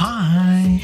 Hi.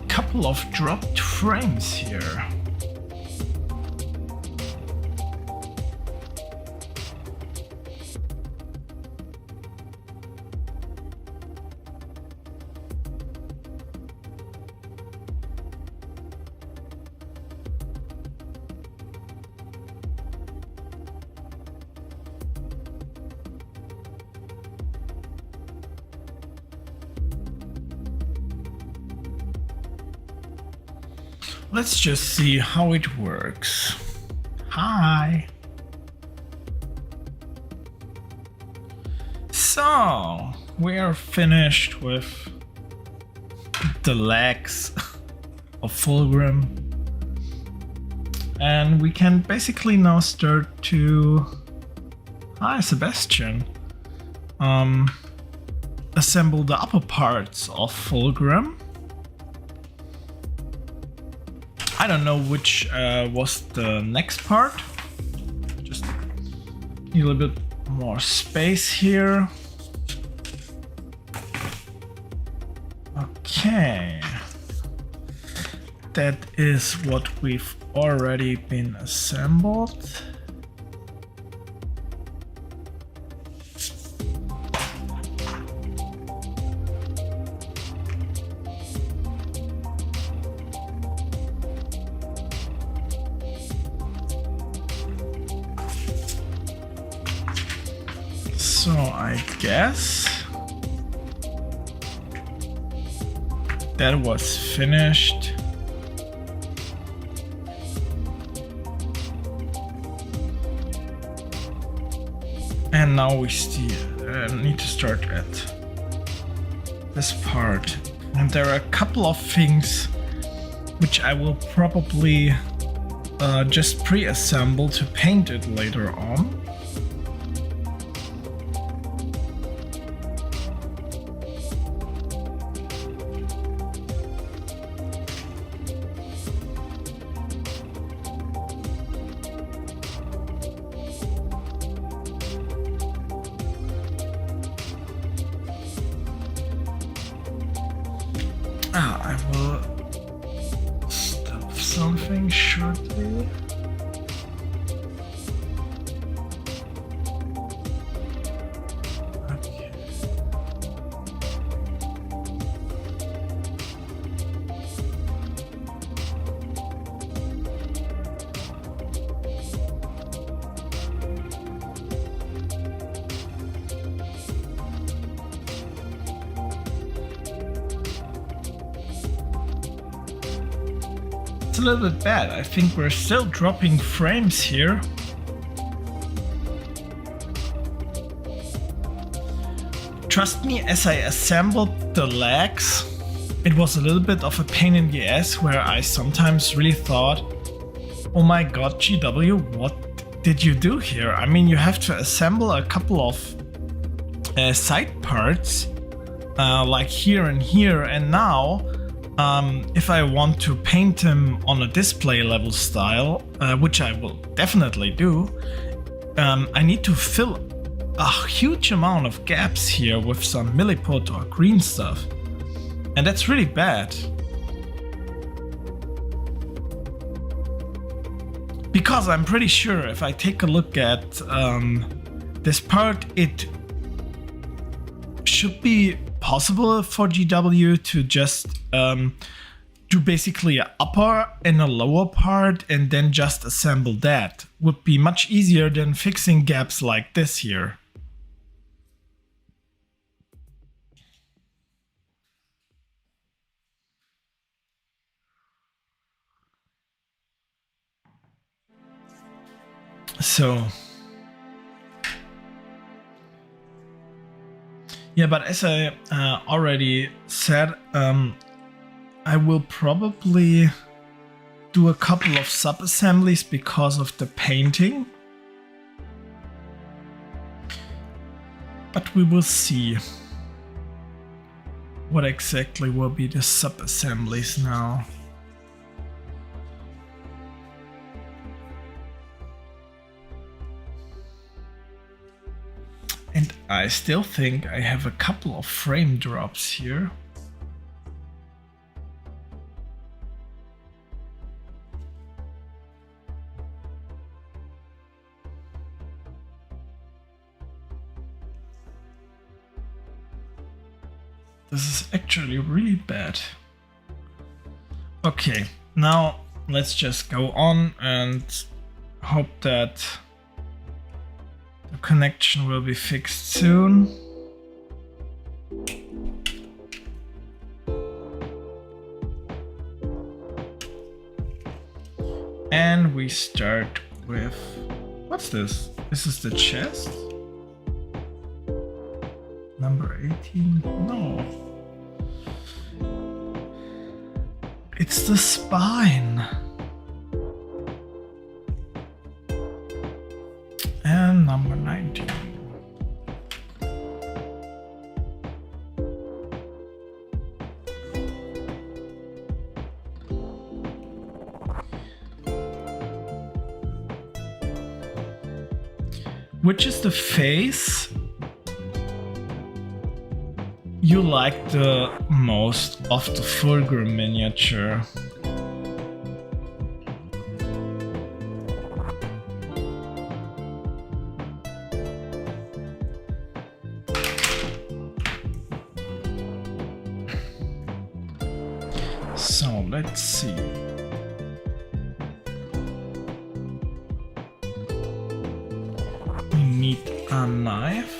Couple of dropped frames here. Let's just see how it works. Hi. So, we are finished with the legs of Fulgrim. And we can basically now start to... Hi, Sebastian. Assemble the upper parts of Fulgrim. I don't know which was the next part. Just need a little bit more space here. Okay. That is what we've already been assembled. So I guess that was finished. And now we still need to start at this part. And there are a couple of things which I will probably just pre-assemble to paint it later on. I will stop something shortly. Okay. It's a little bit bad. I think we're still dropping frames here. Trust me, as I assembled the legs, it was a little bit of a pain in the ass where I sometimes really thought, oh my god, GW, what did you do here? I mean, you have to assemble a couple of side parts like here and here, and now if I want to paint him on a display level style, which I will definitely do, I need to fill a huge amount of gaps here with some milliput or green stuff. And that's really bad. Because I'm pretty sure if I take a look at this part, it should be possible for GW to just do basically an upper and a lower part and then just assemble that. Would be much easier than fixing gaps like this here. So yeah, but as I already said, I will probably do a couple of sub-assemblies because of the painting. But we will see what exactly will be the sub-assemblies now. And I still think I have a couple of frame drops here. This is actually really bad. Okay, now let's just go on and hope that the connection will be fixed soon. And we start with, what's this? This is the chest? Number 18? No. It's the spine. And number 19. Which is the face you like the most of the Fulgrim miniature? So let's see. We need a knife.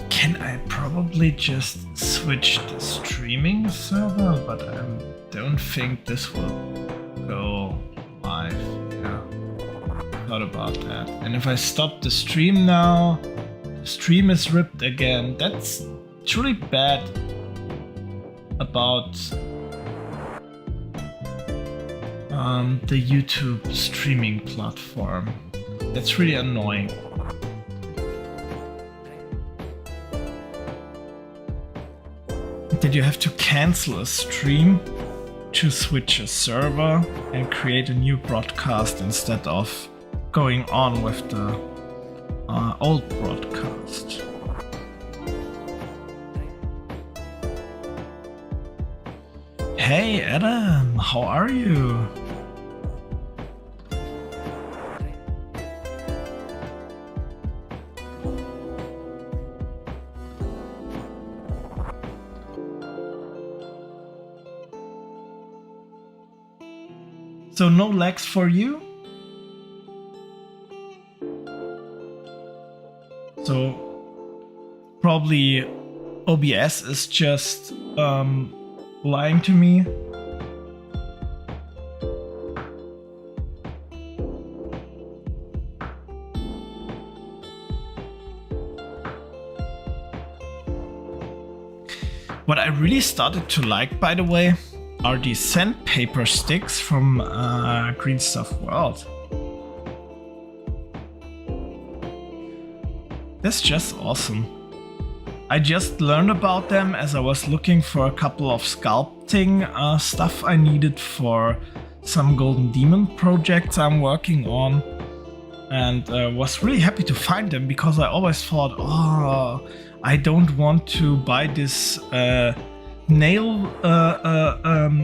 Can I probably just switch the streaming server? But I don't think this will go live. Yeah, thought about that. And if I stop the stream now, the stream is ripped again. That's truly bad about the YouTube streaming platform. That's really annoying. Did you have to cancel a stream to switch a server and create a new broadcast instead of going on with the old broadcast? Hey Adam, how are you? So no lags for you? So probably OBS is just lying to me. What I really started to like, by the way, are these sandpaper sticks from Green Stuff World. That's just awesome. I just learned about them as I was looking for a couple of sculpting stuff I needed for some Golden Demon projects I'm working on. And was really happy to find them because I always thought, oh, I don't want to buy this nail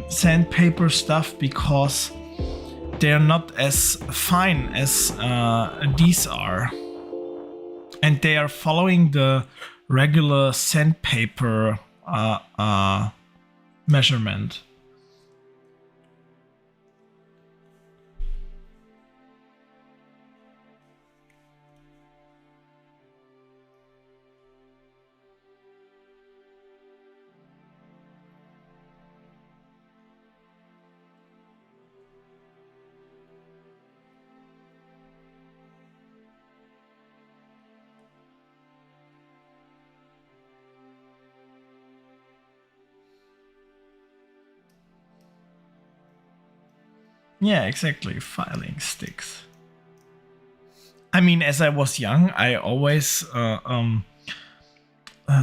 sandpaper stuff because they're not as fine as these are. And they are following the regular sandpaper measurement. Yeah, exactly. Filing sticks. I mean, as I was young, I always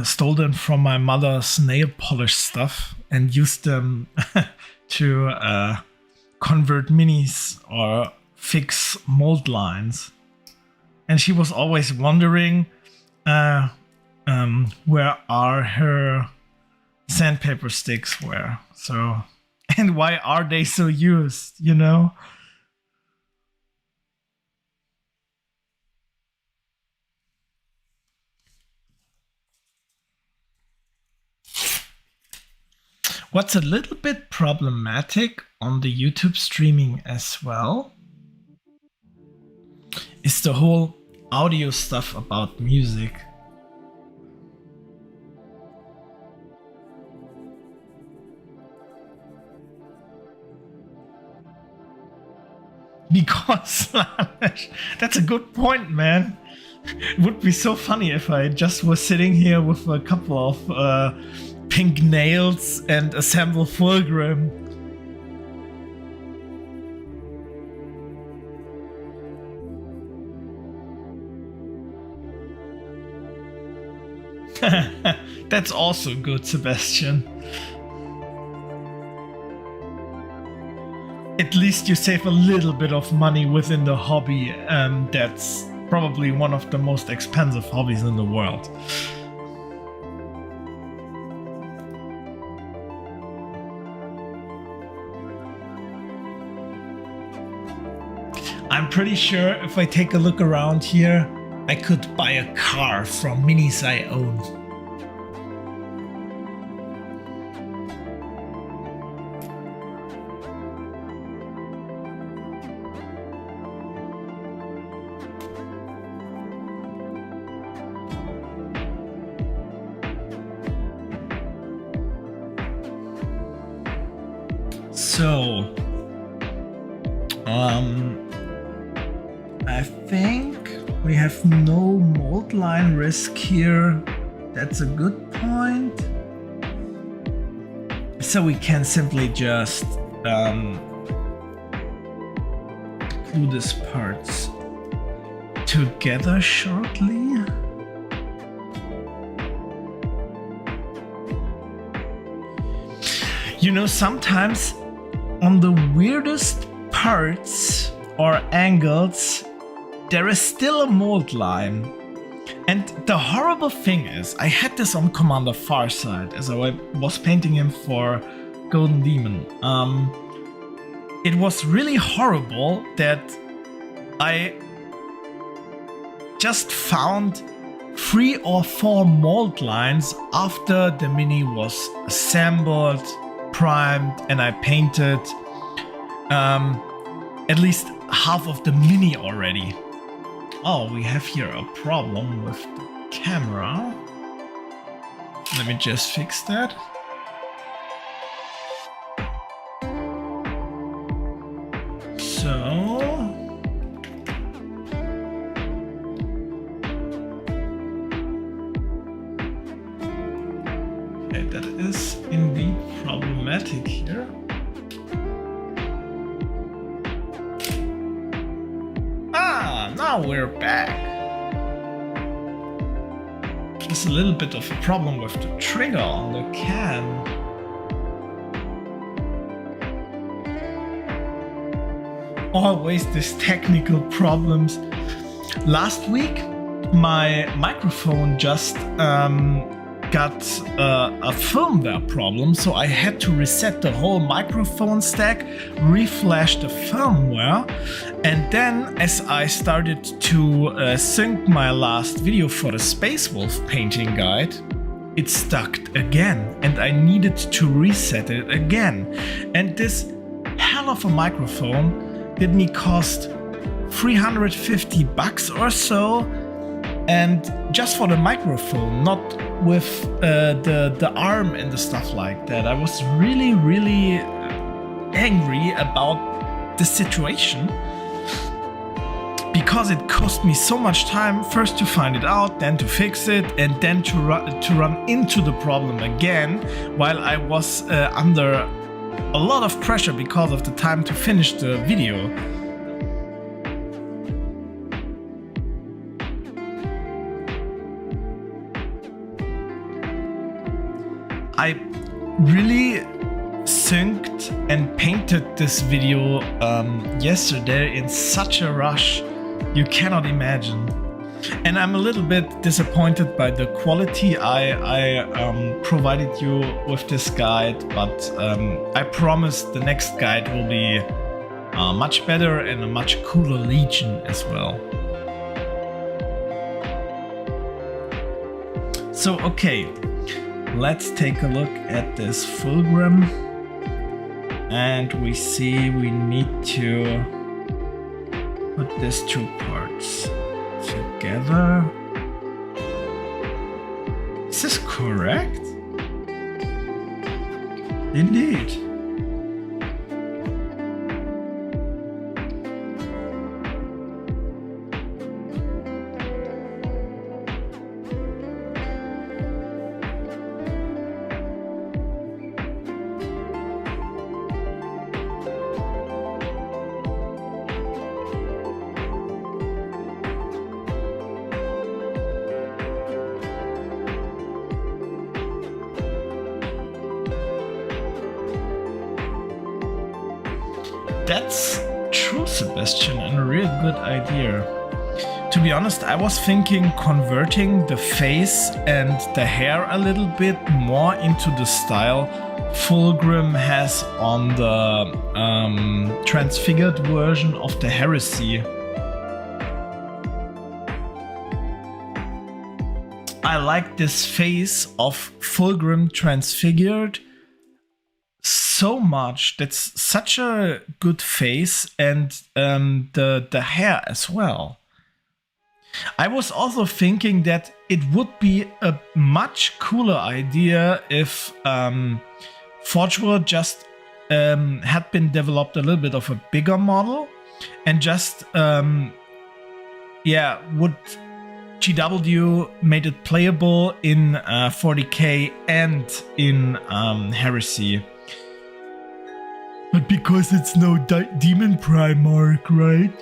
stole them from my mother's nail polish stuff and used them to convert minis or fix mold lines. And she was always wondering where are her sandpaper sticks were. So, and why are they so used, you know? What's a little bit problematic on the YouTube streaming as well is the whole audio stuff about music. Because that's a good point, man. It would be so funny if I just was sitting here with a couple of pink nails and assemble Fulgrim. That's also good, Sebastian. At least you save a little bit of money within the hobby. That's probably one of the most expensive hobbies in the world. I'm pretty sure if I take a look around here, I could buy a car from minis I own. So, I think we have no mold line risk here. That's a good point. So we can simply just glue these parts together shortly. You know, sometimes on the weirdest parts or angles, there is still a mold line. And the horrible thing is, I had this on Commander Farsight as I was painting him for Golden Demon. It was really horrible that I just found 3 or 4 mold lines after the mini was assembled, primed, and I painted at least half of the mini already. Oh, we have here a problem with the camera. Let me just fix that. So... okay, that is indeed problematic here. Now we're back. There's a little bit of a problem with the trigger on the can. Always these technical problems. Last week my microphone just got a firmware problem, so I had to reset the whole microphone stack, reflash the firmware, and then as I started to sync my last video for the Space Wolf painting guide, it stuck again and I needed to reset it again. And this hell of a microphone did me cost $350 or so, and just for the microphone, not with the arm and the stuff like that. I was really angry about the situation because it cost me so much time, first to find it out, then to fix it, and then to run into the problem again, while I was under a lot of pressure because of the time to finish the video. I really synced and painted this video yesterday in such a rush, you cannot imagine. And I'm a little bit disappointed by the quality I provided you with this guide, but I promise the next guide will be much better and a much cooler Legion as well. So okay, let's take a look at this Fulgrim, and we see we need to put these two parts together. Is this correct? Indeed. That's true, Sebastian, and a real good idea. To be honest, I was thinking converting the face and the hair a little bit more into the style Fulgrim has on the transfigured version of the Heresy. I like this face of Fulgrim transfigured so much. That's such a good face, and the hair as well. I was also thinking that it would be a much cooler idea if Forge World just had been developed a little bit of a bigger model, and just yeah, would GW made it playable in 40k and in Heresy. But because it's no Demon Primarch, right?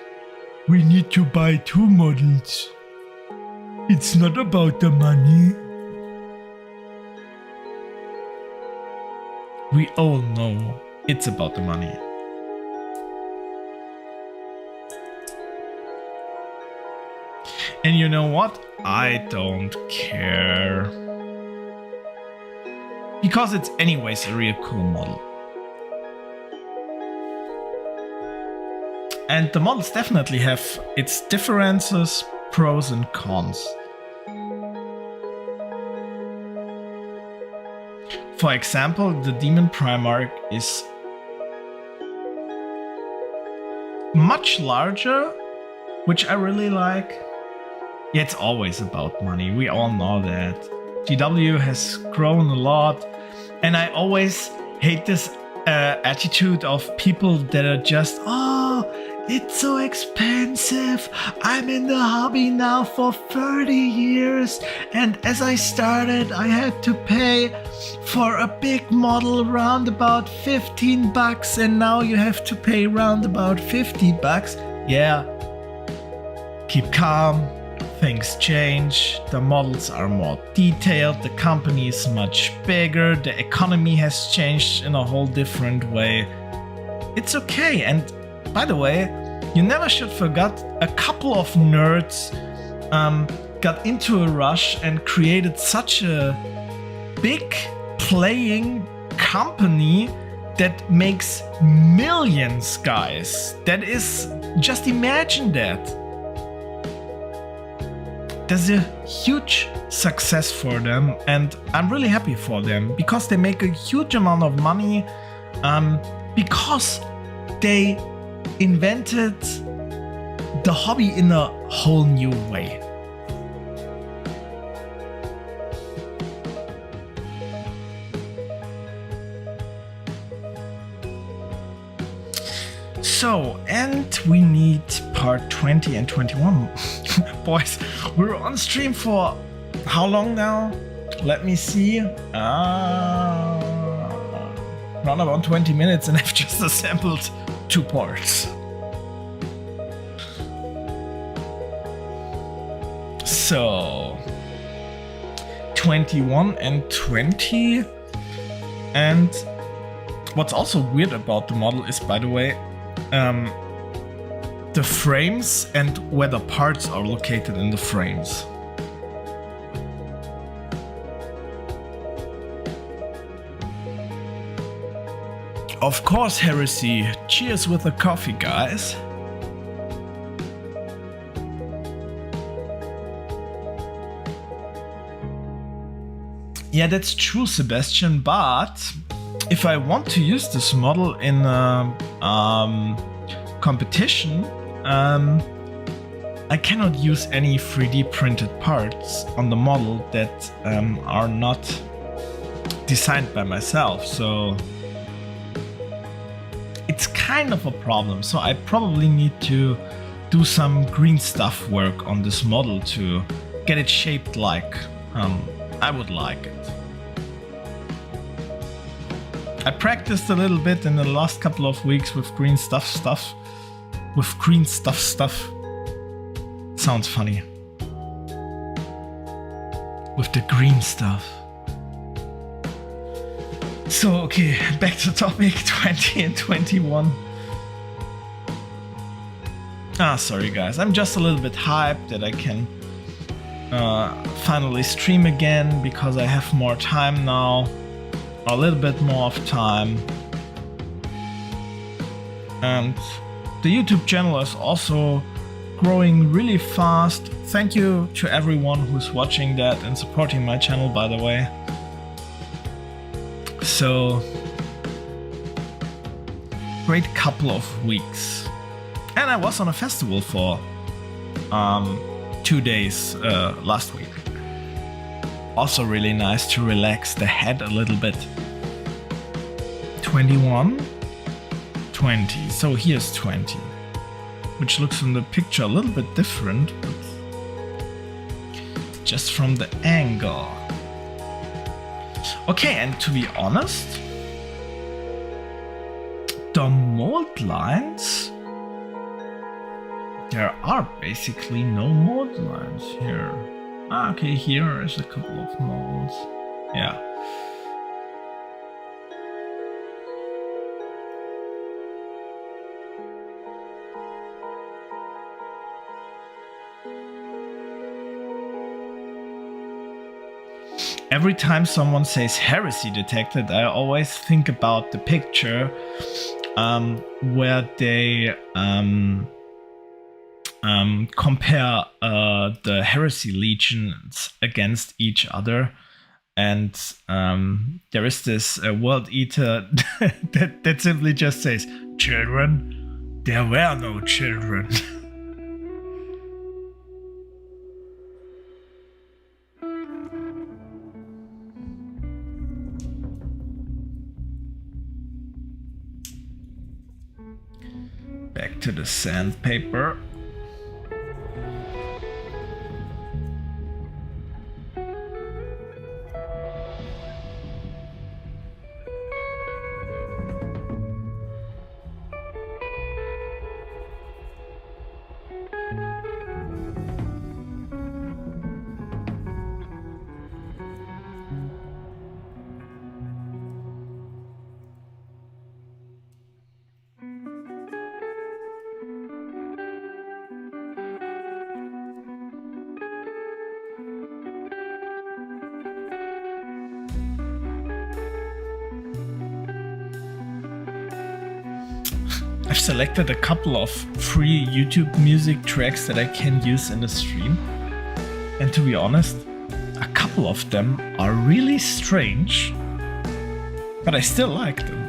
We need to buy 2 models. It's not about the money. We all know it's about the money. And you know what? I don't care. Because it's anyways a real cool model. And the models definitely have its differences, pros and cons. For example, the Demon Primarch is much larger, which I really like. Yeah, it's always about money, we all know that. GW has grown a lot, and I always hate this attitude of people that are just, oh, it's so expensive. I'm in the hobby now for 30 years, and as I started, I had to pay for a big model round about $15, and now you have to pay round about $50. Yeah, keep calm. Things change, the models are more detailed, the company is much bigger, the economy has changed in a whole different way. It's okay, and by the way, you never should forget a couple of nerds got into a rush and created such a big playing company that makes millions, guys. That is, just imagine that. That's a huge success for them, and I'm really happy for them because they make a huge amount of money, because they invented the hobby in a whole new way. So, and we need part 20 and 21. Boys, we're on stream for how long now? Let me see. Around about 20 minutes, and I've just assembled 2 parts. So, 21 and 20. And what's also weird about the model is, by the way, the frames and where the parts are located in the frames. Of course, Heresy. Cheers with a coffee, guys. Yeah, that's true, Sebastian, but if I want to use this model in a competition, I cannot use any 3D printed parts on the model that are not designed by myself, so it's kind of a problem. So I probably need to do some green stuff work on this model to get it shaped like I would like it. I practiced a little bit in the last couple of weeks with green stuff. With green stuff. Sounds funny. With the green stuff. So, okay, back to topic 20 and 21. Sorry guys, I'm just a little bit hyped that I can finally stream again because I have more time now. A little bit more of time. And the YouTube channel is also growing really fast. Thank you to everyone who's watching that and supporting my channel, by the way. So, great couple of weeks. And I was on a festival for 2 days last week. Also really nice to relax the head a little bit. 21, 20. So here's 20, which looks in the picture a little bit different, but just from the angle. Okay, and to be honest, the mold lines, there are basically no mold lines here. Okay, here is a couple of molds. Yeah. Every time someone says heresy detected, I always think about the picture where they compare the heresy legions against each other, and there is this world eater that simply just says, "Children, there were no children." Back to the sandpaper. I've selected a couple of free YouTube music tracks that I can use in the stream. And to be honest, a couple of them are really strange, but I still like them.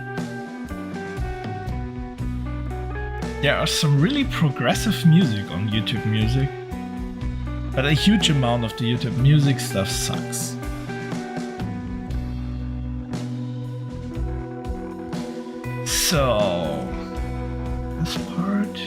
There are some really progressive music on YouTube Music, but a huge amount of the YouTube Music stuff sucks. So, this part.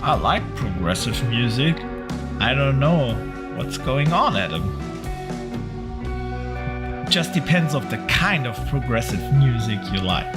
I like progressive music. I don't know what's going on, Adam. Just depends on the kind of progressive music you like.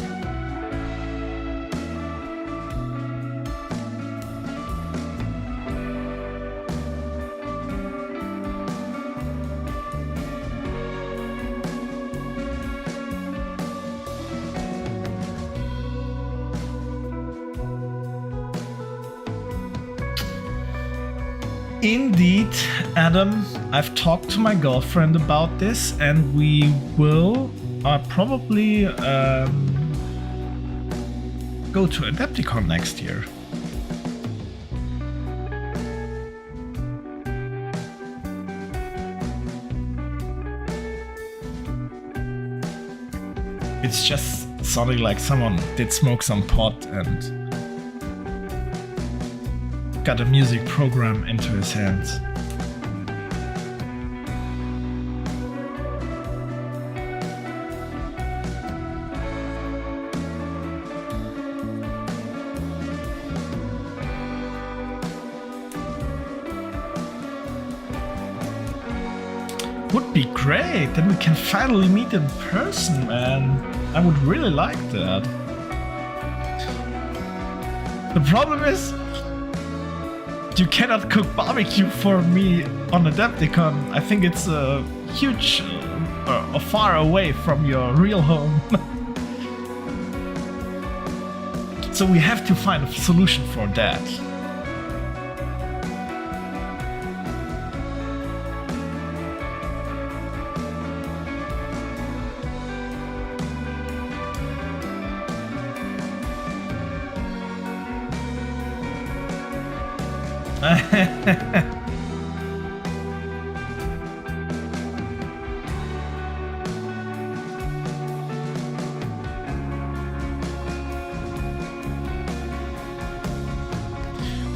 Indeed, Adam, I've talked to my girlfriend about this, and we will probably go to Adepticon next year. It's just sounding like someone did smoke some pot and got a music program into his hands. Would be great, then we can finally meet in person, man. I would really like that. The problem is, you cannot cook barbecue for me on Adepticon. I think it's a huge, far away from your real home. So we have to find a solution for that.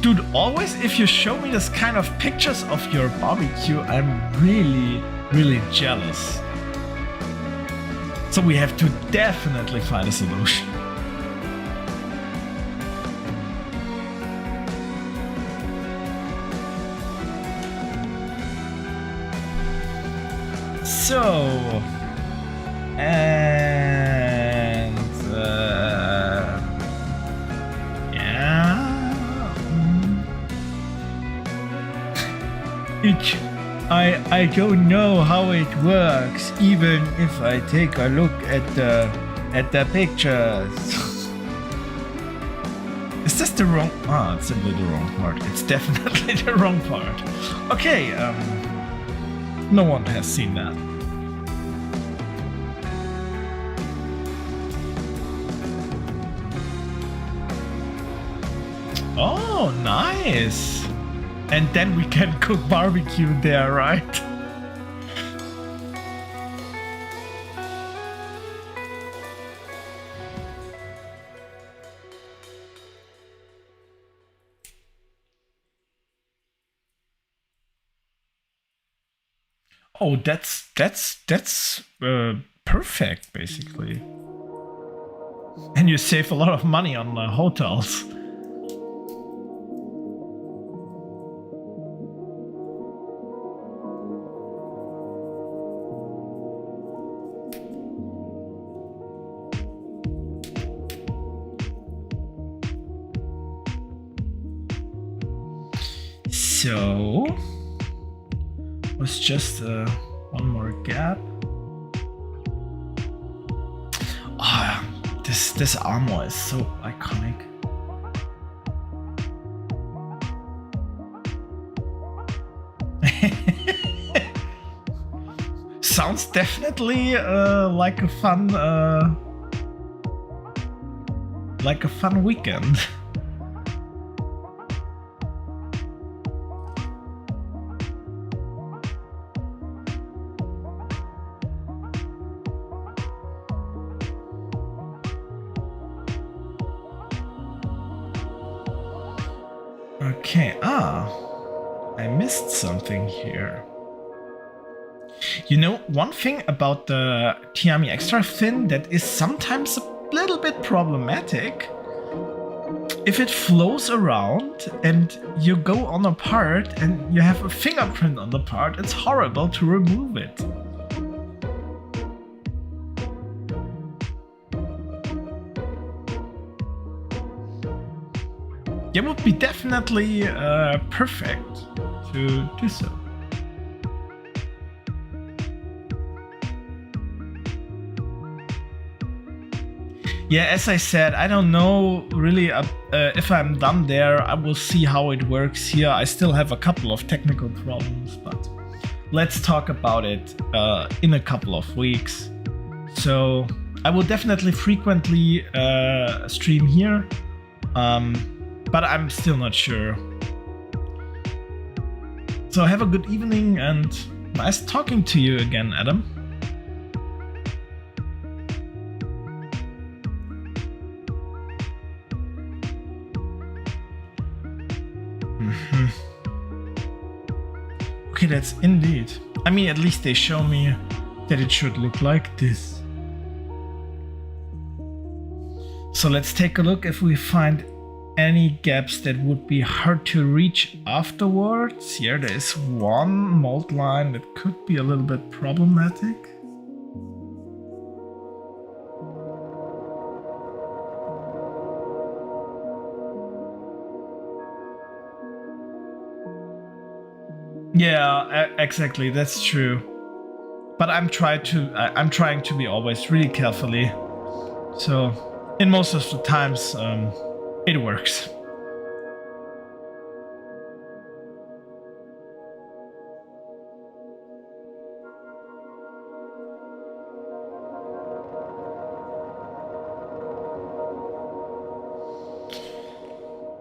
Dude, always if you show me this kind of pictures of your barbecue, I'm really jealous. So we have to definitely find a solution. So, and yeah, I don't know how it works, even if I take a look at the pictures. Is this the wrong? Ah, it's simply the wrong part. It's definitely the wrong part. Okay, no one has seen that. Oh, nice! And then we can cook barbecue there, right? Oh, that's perfect, basically. And you save a lot of money on hotels. So was just one more gap. Ah, this armor is so iconic. Sounds definitely like a fun weekend. Okay, I missed something here. You know, one thing about the Tiami Extra Thin that is sometimes a little bit problematic. If it flows around and you go on a part and you have a fingerprint on the part, it's horrible to remove it. It would be definitely perfect to do so. Yeah, as I said, I don't know really if I'm done there. I will see how it works here. I still have a couple of technical problems, but let's talk about it in a couple of weeks. So I will definitely frequently stream here. But I'm still not sure. So have a good evening and nice talking to you again, Adam. Okay, that's indeed. I mean, at least they show me that it should look like this. So let's take a look if we find any gaps that would be hard to reach afterwards. Here there is one mold line that could be a little bit problematic. Yeah, exactly, that's true. But I'm trying to be always really carefully. So in most of the times it works.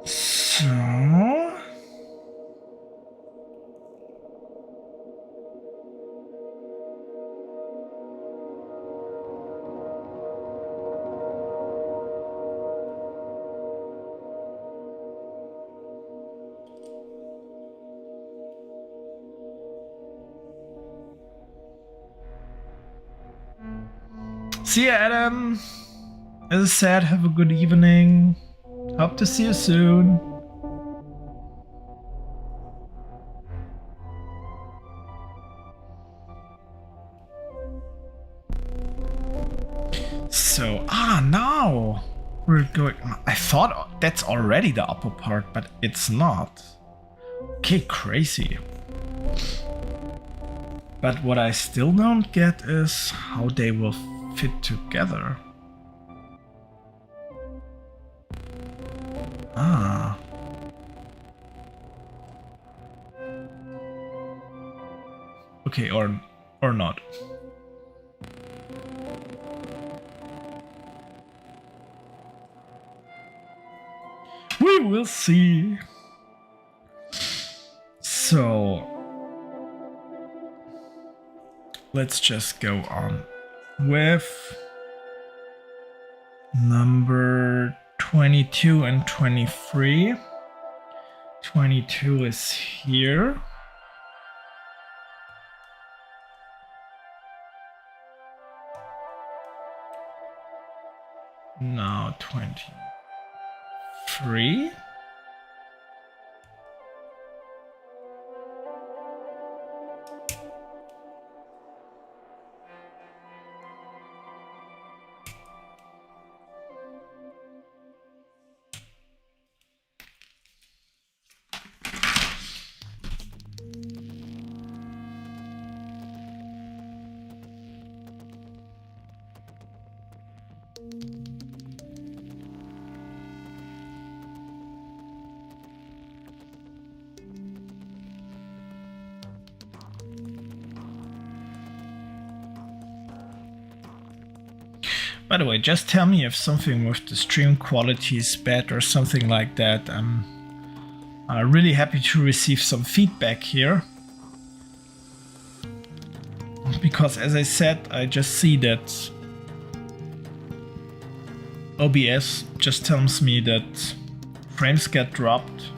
So see ya, Adam. As I said, have a good evening. Hope to see you soon. So, now we're going. I thought that's already the upper part, but it's not. Okay, crazy. But what I still don't get is how they will fit together. Okay, or not. We will see. So let's just go on with number 22 and 23. 22 is here. Now 23. By the way, just tell me if something with the stream quality is bad or something like that. I'm really happy to receive some feedback here. Because as I said, I just see that OBS just tells me that frames get dropped.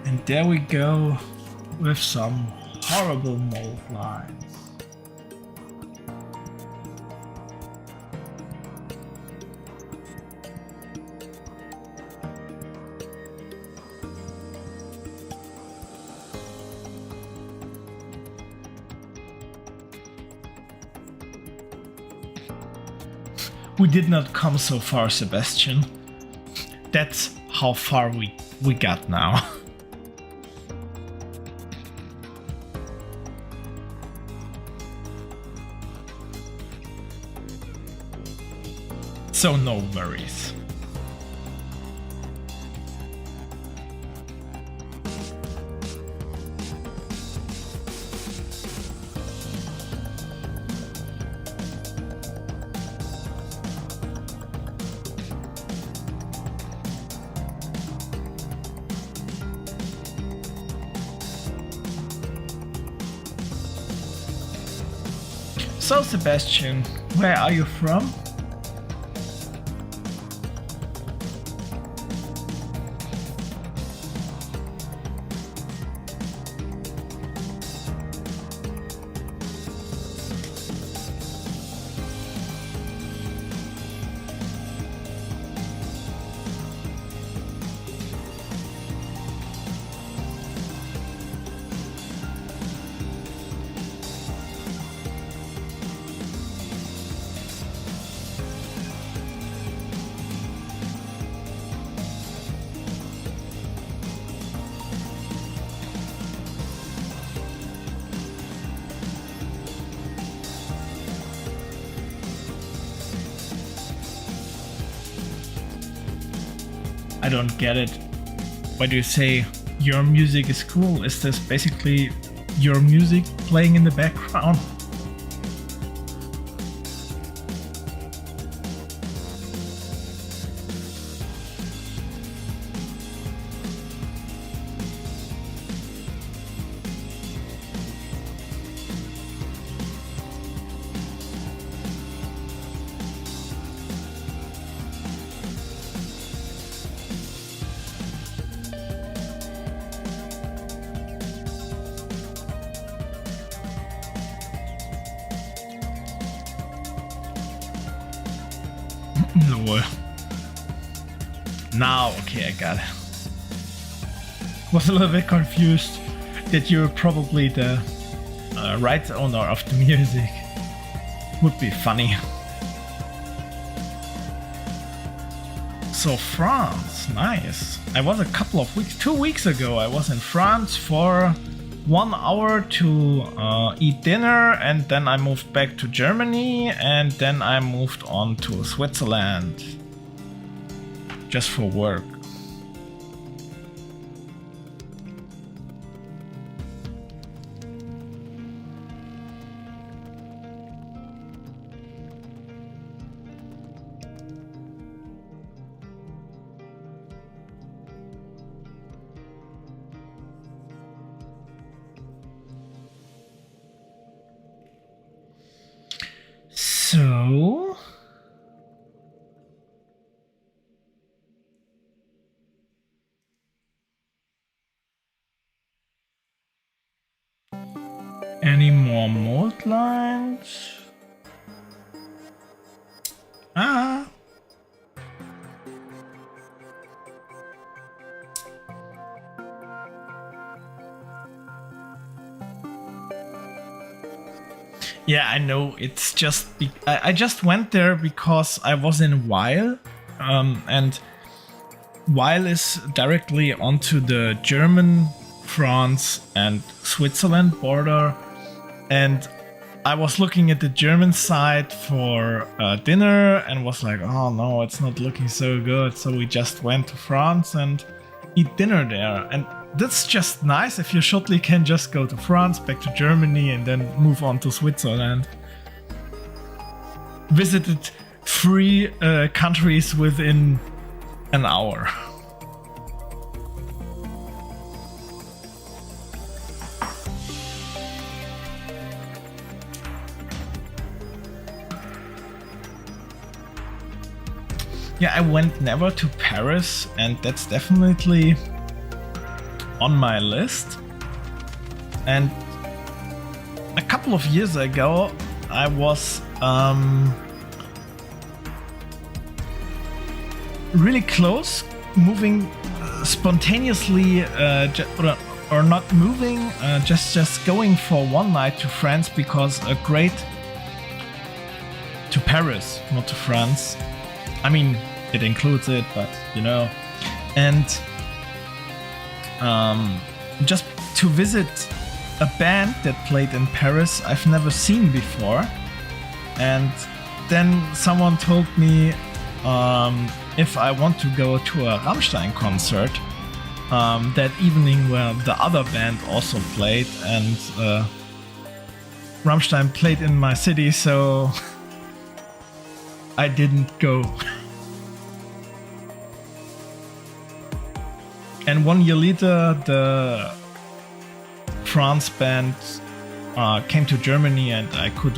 And there we go with some horrible mold lines. We did not come so far, Sebastian. That's how far we got now. So no worries. So Sebastian, where are you from? I don't get it. Why do you say your music is cool? Is this basically your music playing in the background? No. Now, okay, I got it. Was a little bit confused that you're probably the rights owner of the music. Would be funny. So France, nice. I was a couple of weeks, 2 weeks ago, I was in France for 1 hour to eat dinner, and then I moved back to Germany, and then I moved on to Switzerland just for work. So any more mold lines? Ah. Yeah, I know. It's just I just went there because I was in Weil, and Weil is directly onto the German, France, and Switzerland border, and I was looking at the German side for dinner and was like, oh no, it's not looking so good. So we just went to France and eat dinner there, and that's just nice if you shortly can just go to France, back to Germany, and then move on to Switzerland. Visited 3 countries within an hour. Yeah, I went never to Paris, and that's definitely on my list. And a couple of years ago, I was really close, moving spontaneously, or not moving, just going for one night to France, because to Paris, not to France. I mean, it includes it, but you know, and just to visit a band that played in Paris I've never seen before. And then someone told me if I want to go to a Rammstein concert that evening, where the other band also played, and Rammstein played in my city, so I didn't go. And 1 year later, the France band came to Germany, and I could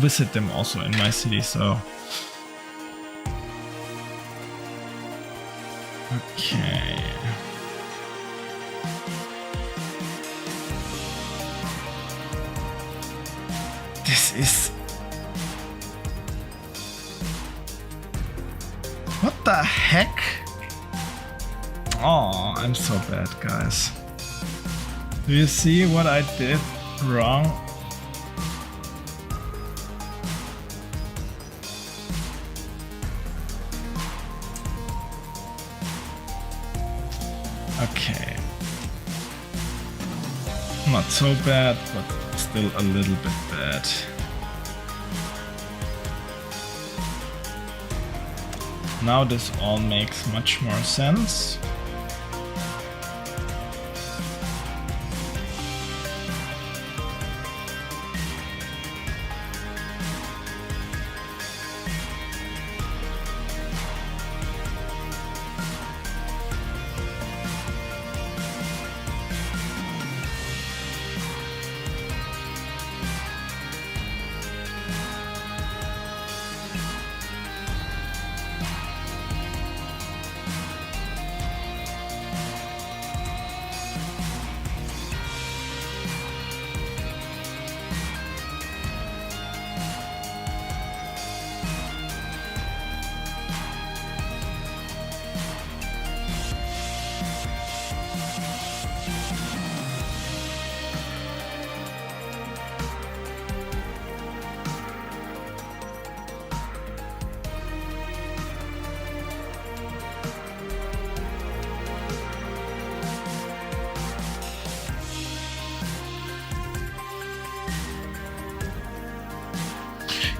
visit them also in my city, so... Okay... This is... What the heck? Oh, I'm so bad, guys. Do you see what I did wrong? Okay. Not so bad, but still a little bit bad. Now this all makes much more sense.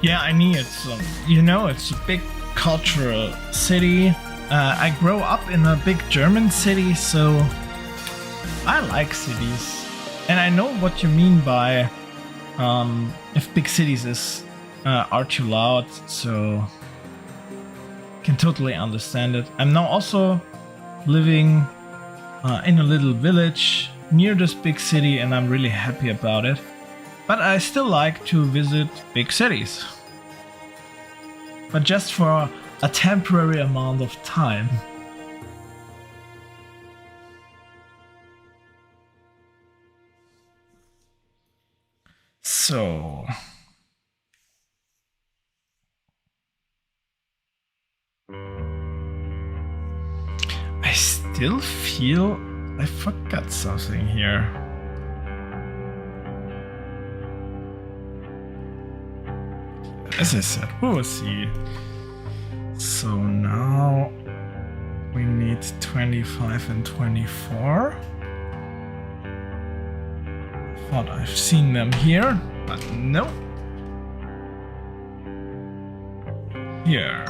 Yeah, I mean, it's you know, it's a big cultural city. I grew up in a big German city, so I like cities, and I know what you mean by if big cities are too loud. So can totally understand it. I'm now also living in a little village near this big city, and I'm really happy about it. But I still like to visit big cities. but just for a temporary amount of time. So I still feel I forgot something here. As I said, we will see. So now we need 25 and 24. I thought I've seen them here, but no. Here.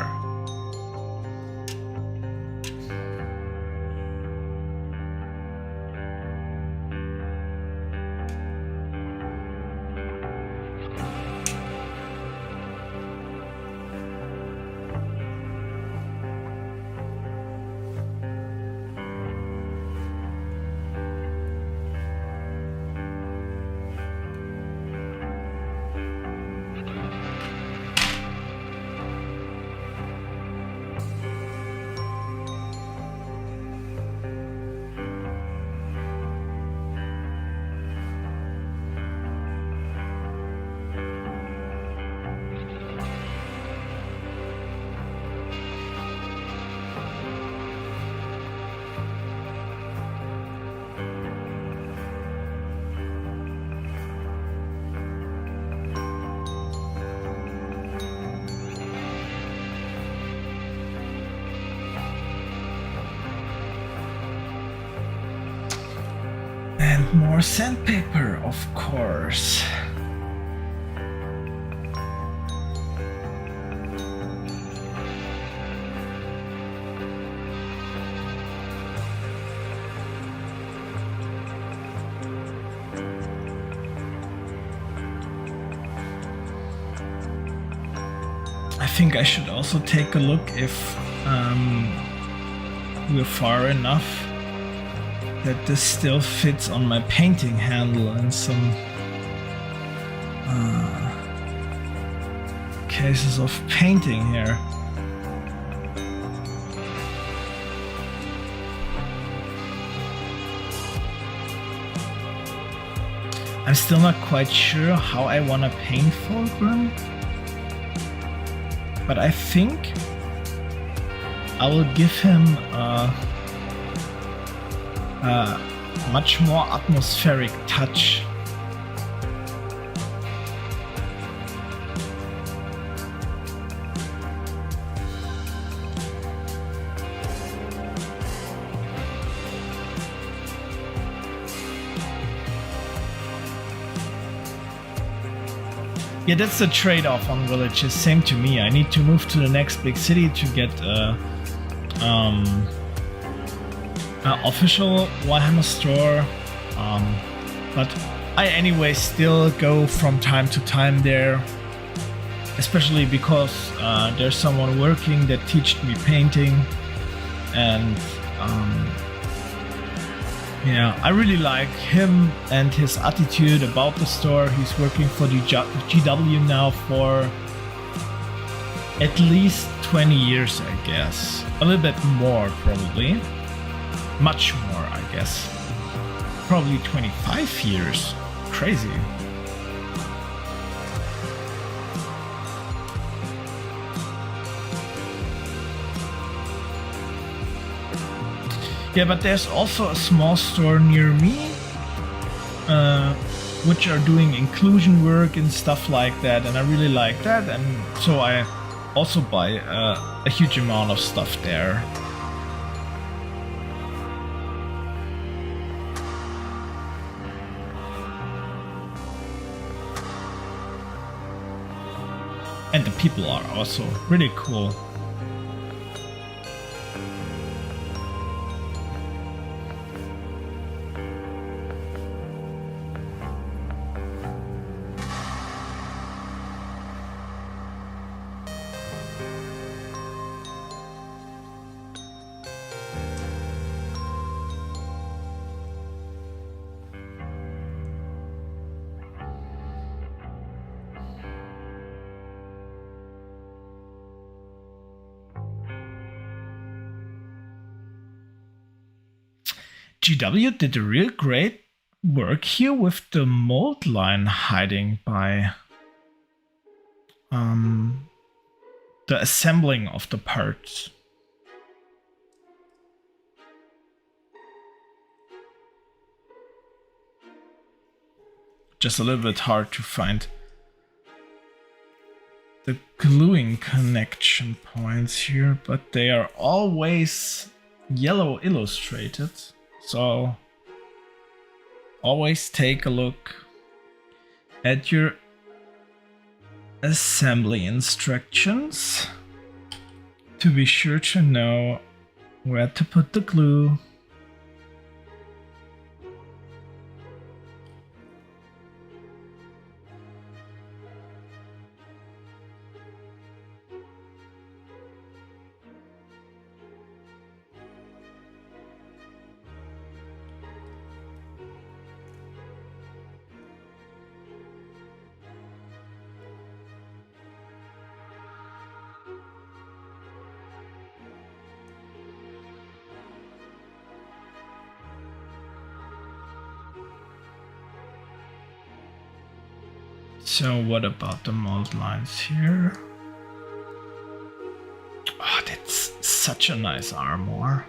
And more sandpaper, of course. I think I should also take a look if we're far enough that this still fits on my painting handle and some cases of painting here. I'm still not quite sure how I want to paint Fulgrim, but I think I will give him a much more atmospheric touch. Yeah, that's the trade-off on villages. Same to me. I need to move to the next big city to get official Warhammer store, but I anyway still go from time to time there, especially because there's someone working that taught me painting, and yeah, I really like him and his attitude about the store. He's working for the GW now for at least 20 years, I guess. A little bit more, probably. Much more, I guess. Probably 25 years. Crazy. Yeah, but there's also a small store near me, which are doing inclusion work and stuff like that, and I really like that, and so I also buy a huge amount of stuff there. And the people are also really cool. GW did a real great work here with the mold line hiding by the assembling of the parts. Just a little bit hard to find the gluing connection points here, but they are always yellow illustrated, so always take a look at your assembly instructions to be sure to know where to put the glue. So what about the mold lines here? Oh, that's such a nice armor.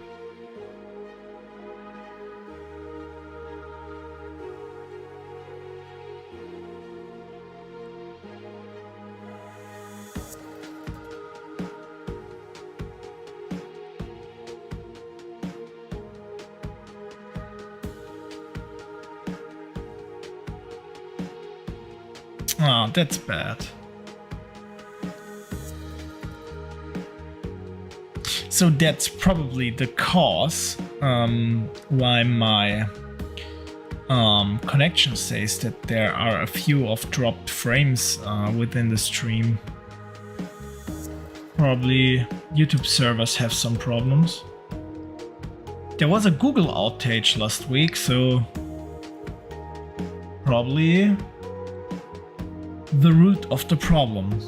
Oh, that's bad. So that's probably the cause why my connection says that there are a few of dropped frames within the stream. Probably YouTube servers have some problems. There was a Google outage last week, so probably the root of the problem.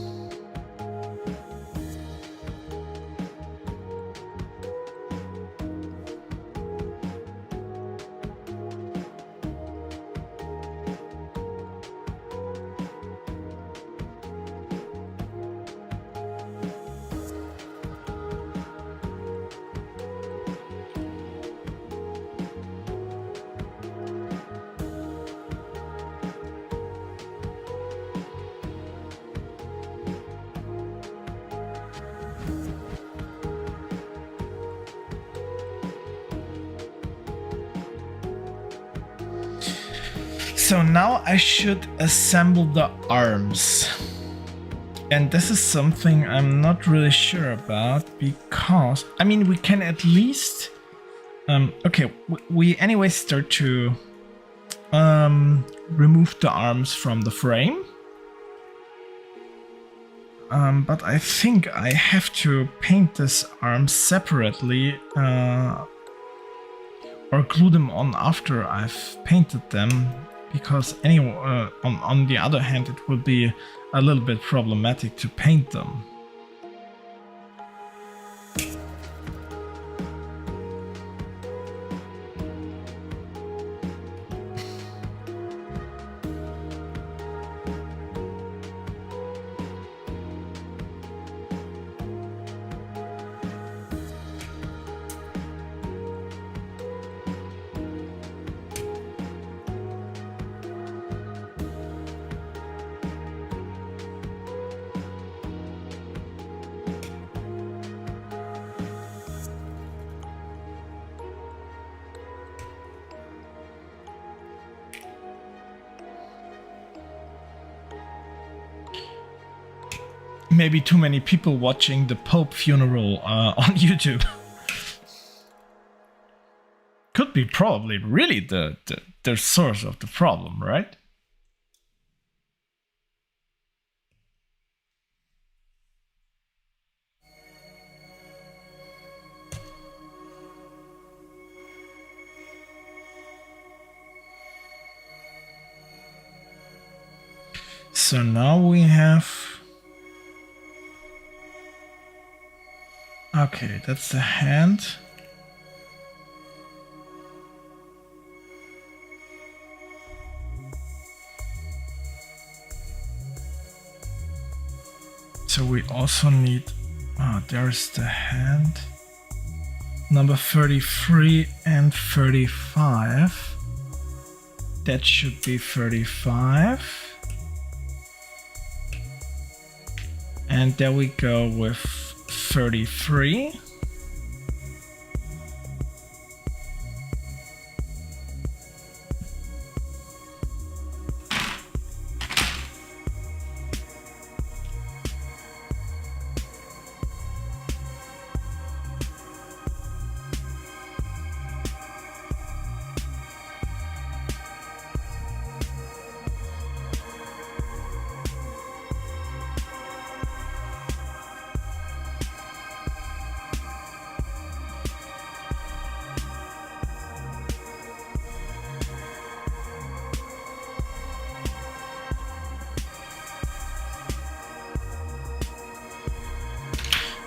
So now I should assemble the arms. And this is something I'm not really sure about because, I mean, we can at least... okay, we anyway start to remove the arms from the frame. But I think I have to paint this arm separately or glue them on after I've painted them. Because anyway, on the other hand, it will be a little bit problematic to paint them. Maybe too many people watching the Pope funeral on YouTube. Could be probably really the source of the problem, right? So now we have... Okay, that's the hand. So we also need, there's the hand. Number 33 and 35. That should be 35. And there we go with 33.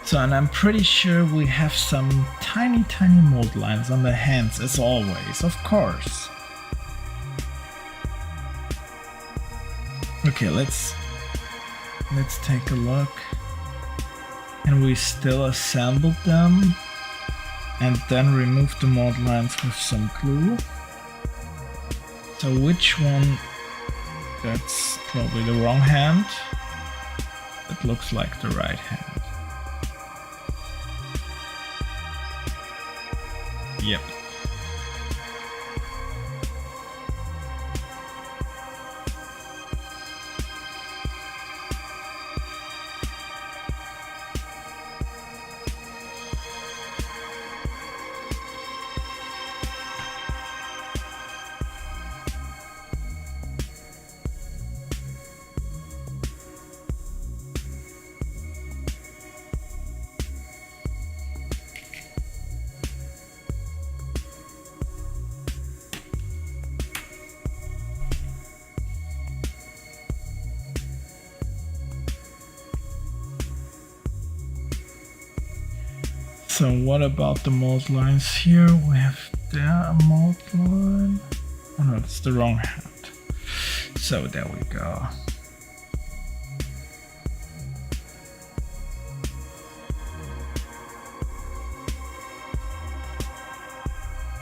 So, and I'm pretty sure we have some tiny mold lines on the hands as always, of course. Okay, let's take a look. And we still assembled them and then removed the mold lines with some glue. So which one? That's probably the wrong hand. It looks like the right hand. Yep. So what about the mold lines here? We have there a mold line. Oh no, it's the wrong hand. So there we go.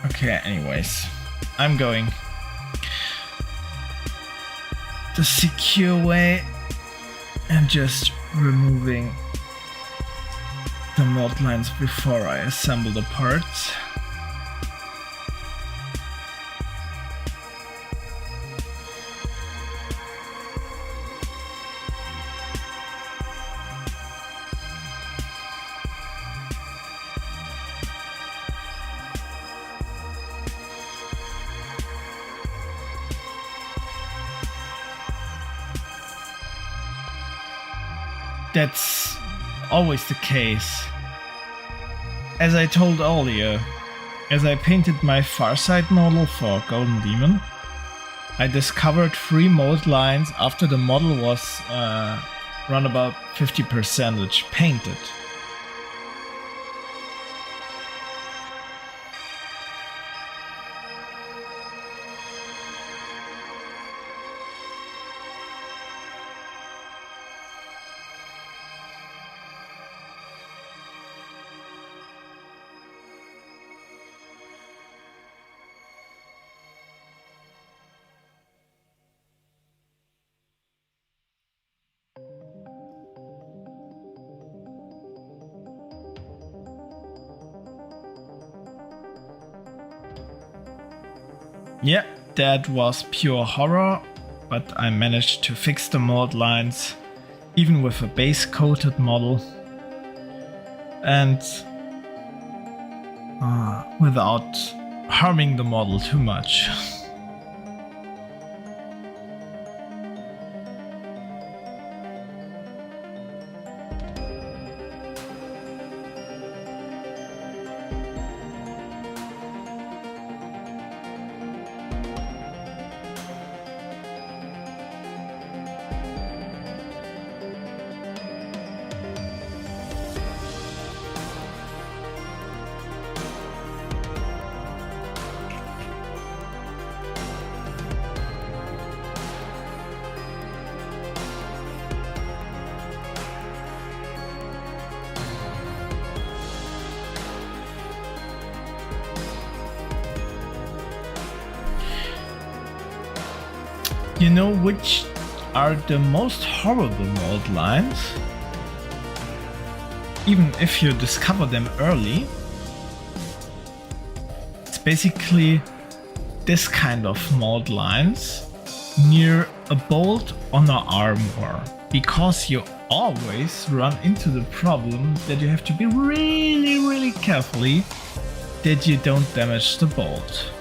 Okay, anyways, I'm going the secure way and just removing the mold lines before I assemble the parts. That's always the case. As I told earlier, as I painted my Farsight model for Golden Demon, I discovered 3 mold lines after the model was around about 50% painted. Yeah, that was pure horror, but I managed to fix the mold lines even with a base coated model and without harming the model too much. You know which are the most horrible mold lines? Even if you discover them early, it's basically this kind of mold lines near a bolt on an armor, because you always run into the problem that you have to be really carefully that you don't damage the bolt.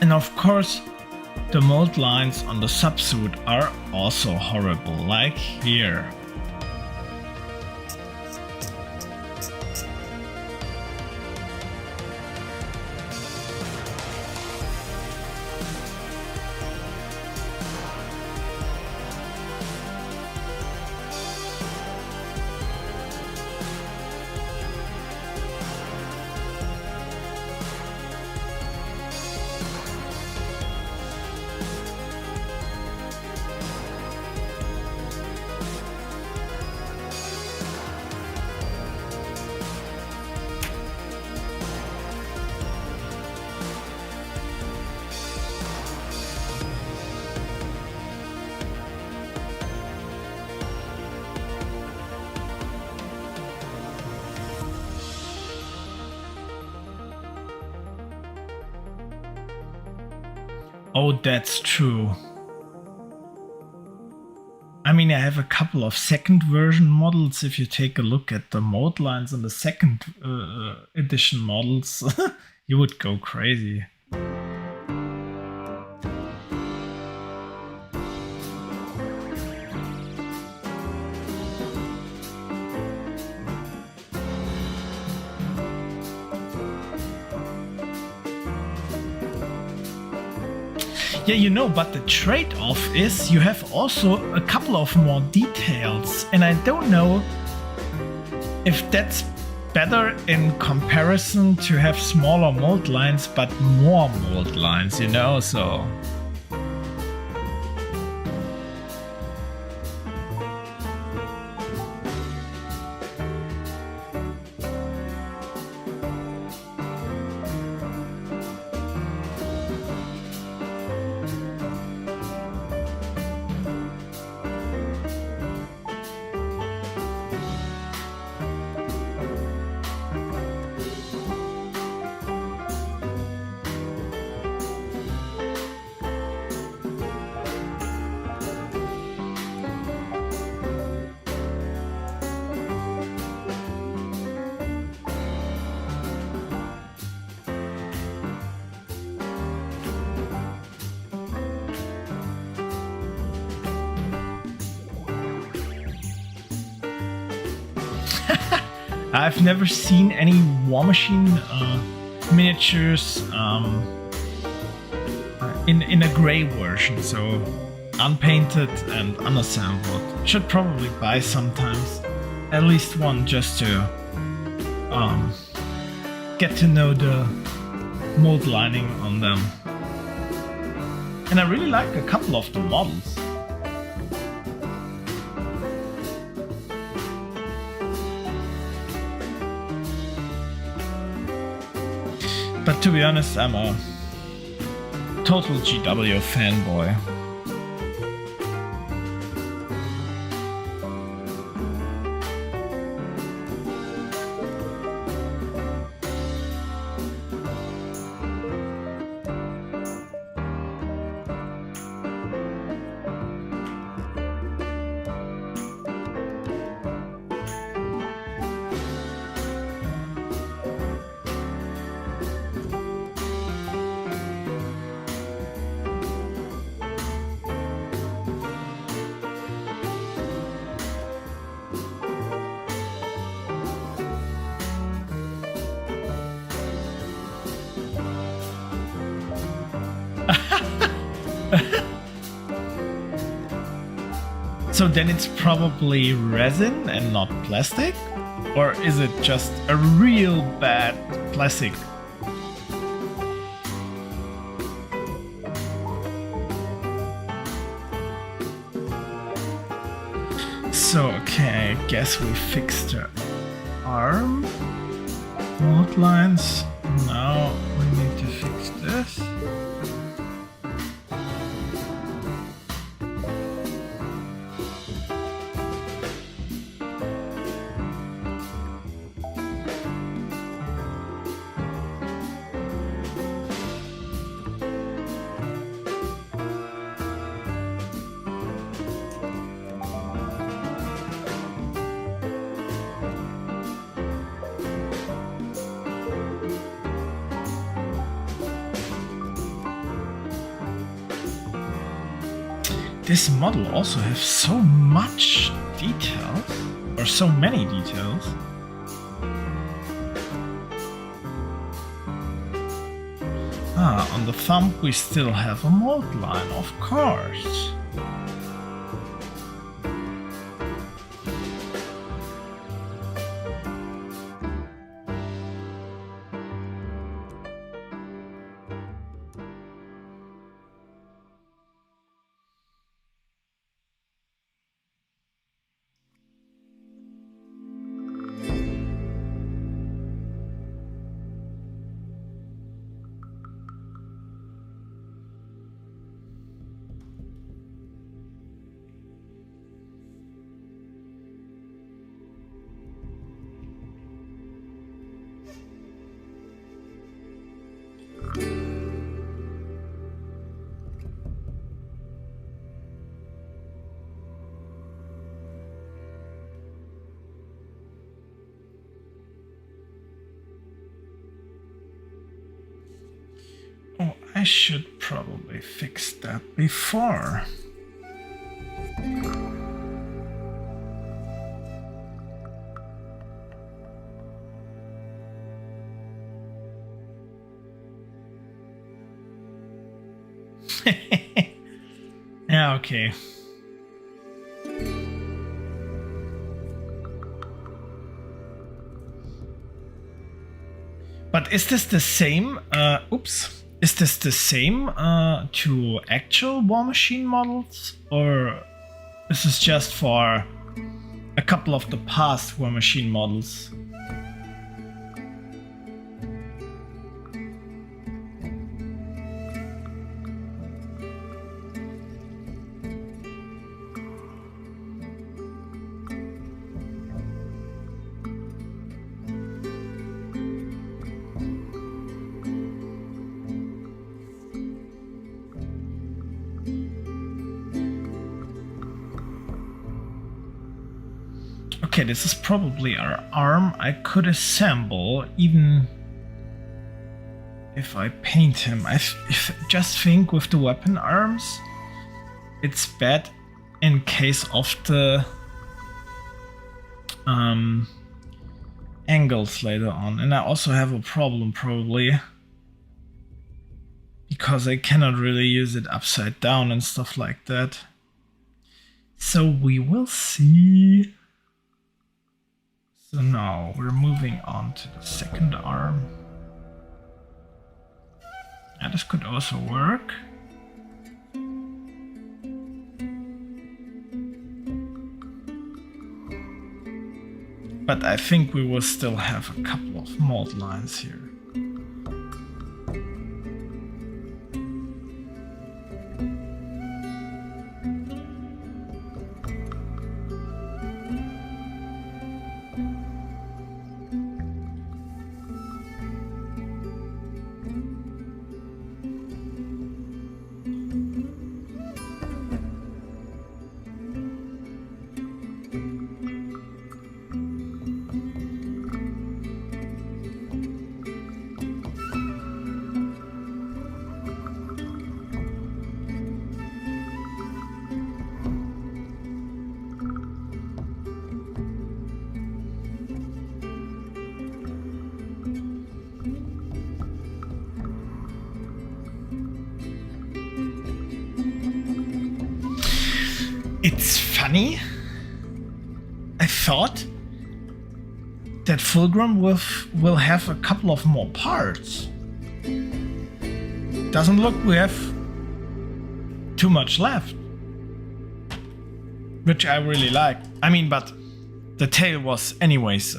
And of course, the mold lines on the subsuit are also horrible, like here. Oh, that's true. I mean, I have a couple of second version models. If you take a look at the mold lines on the second edition models, you would go crazy. Yeah, you know, but the trade-off is you have also a couple of more details, and I don't know if that's better in comparison to have smaller mold lines but more mold lines, you know, so... I've never seen any War Machine miniatures in a grey version, so unpainted and unassembled. Should probably buy sometimes, at least one, just to get to know mold lining on them. And I really like a couple of the models. But to be honest, I'm a total GW fanboy. So then it's probably resin and not plastic? Or is it just a real bad plastic? So, okay, I guess we fixed the arm mold lines. Now we need to fix this. This model also has so much details, or so many details. Ah, on the thumb we still have a mold line, of course. Oh, I should probably fix that before. Yeah, okay. But is this the same? Oops. Is this the same to actual War Machine models, or is this just for a couple of the past War Machine models? Okay, this is probably our arm I could assemble, even if I paint him. Just think with the weapon arms, it's bad in case of the angles later on. And I also have a problem probably, because I cannot really use it upside down and stuff like that. So we will see. So now we're moving on to the second arm. And this could also work. But I think we will still have a couple of mold lines here. It's funny. I thought that Fulgrim will have a couple of more parts. Doesn't look we have too much left. Which I really like. I mean, but the tail was anyways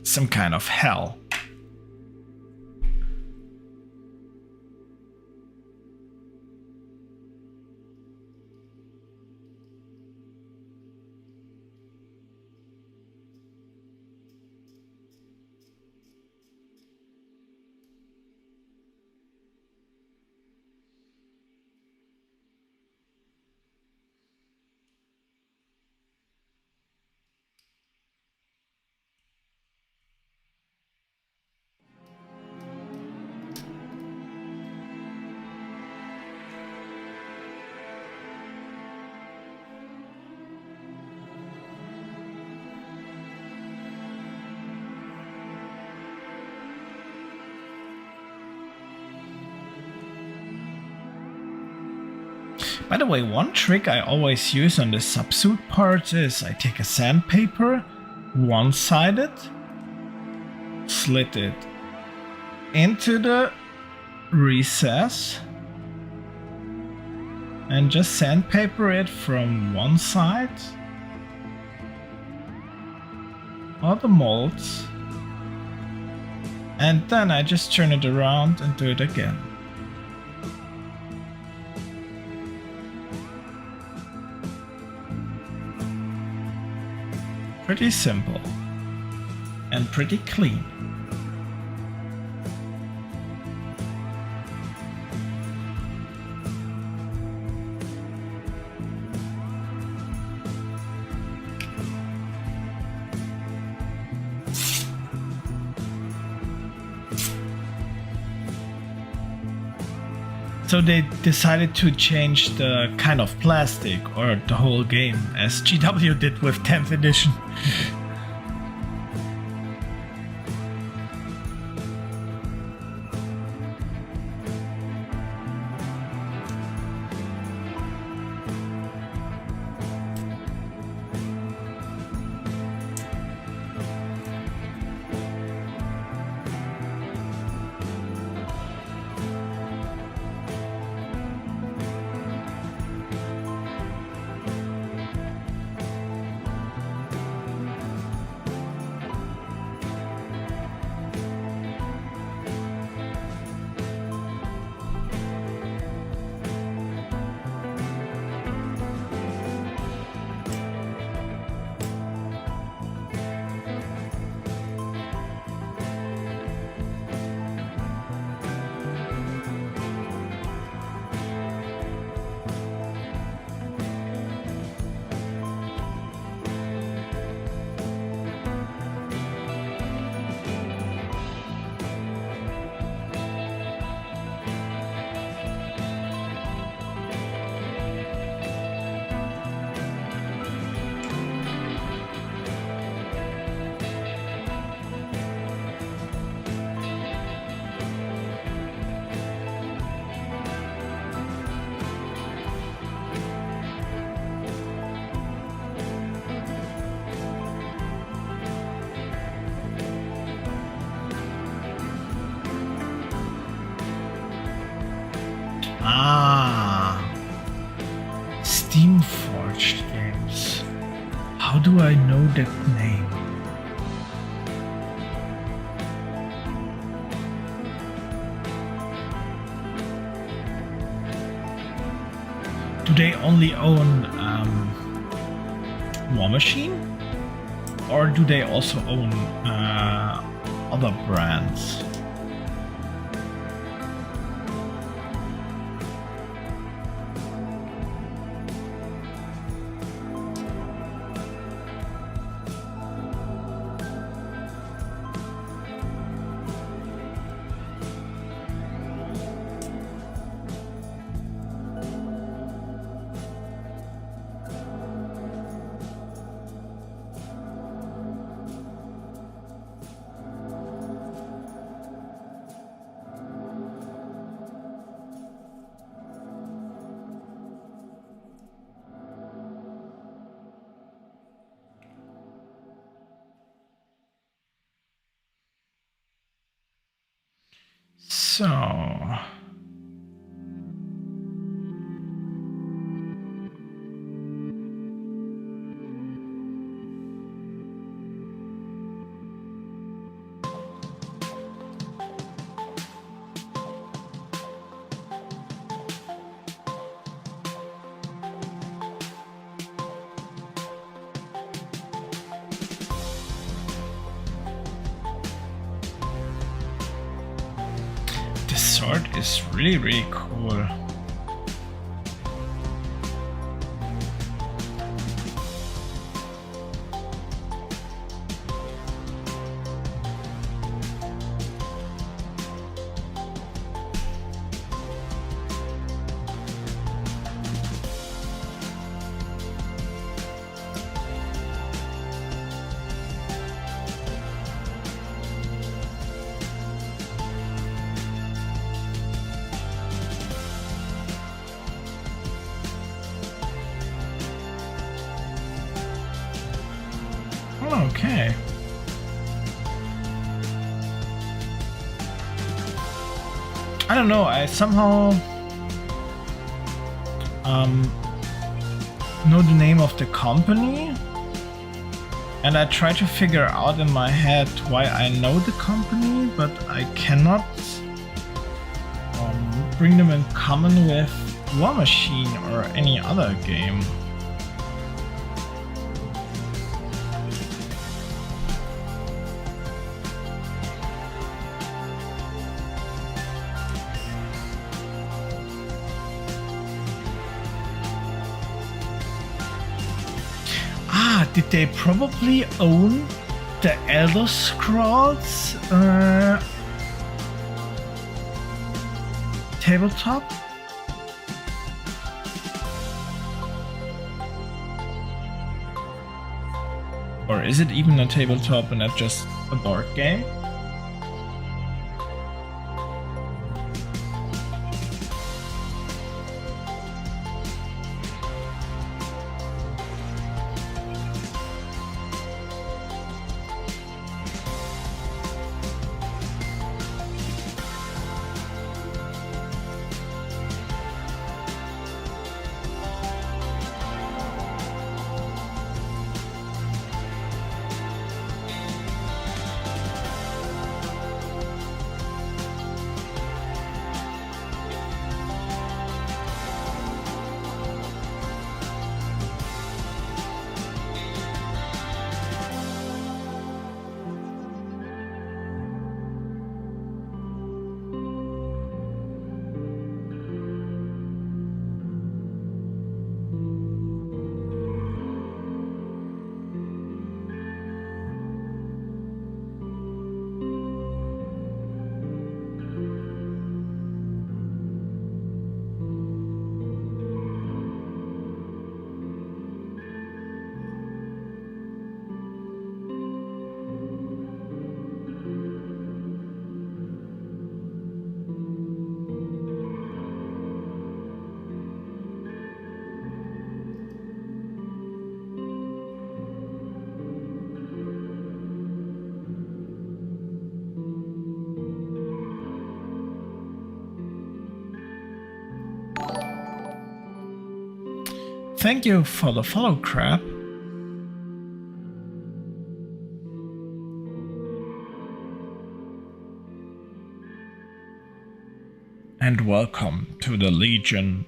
some kind of hell. By the way, one trick I always use on the subsuit parts is I take a sandpaper, one-sided, slit it into the recess, and just sandpaper it from one side, all the molds, and then I just turn it around and do it again. Pretty simple and pretty clean. So they decided to change the kind of plastic or the whole game, as GW did with 10th edition. Ah, Steam Forged Games. How do I know that name? Do they only own War Machine? Or do they also own other brands? So this sword is really cool. Okay. I don't know, I somehow know the name of the company, and I try to figure out in my head why I know the company, but I cannot bring them in common with War Machine or any other game. Did they probably own the Elder Scrolls tabletop? Or is it even a tabletop and not just a board game? thank you for the follow, crap. And welcome to the Legion.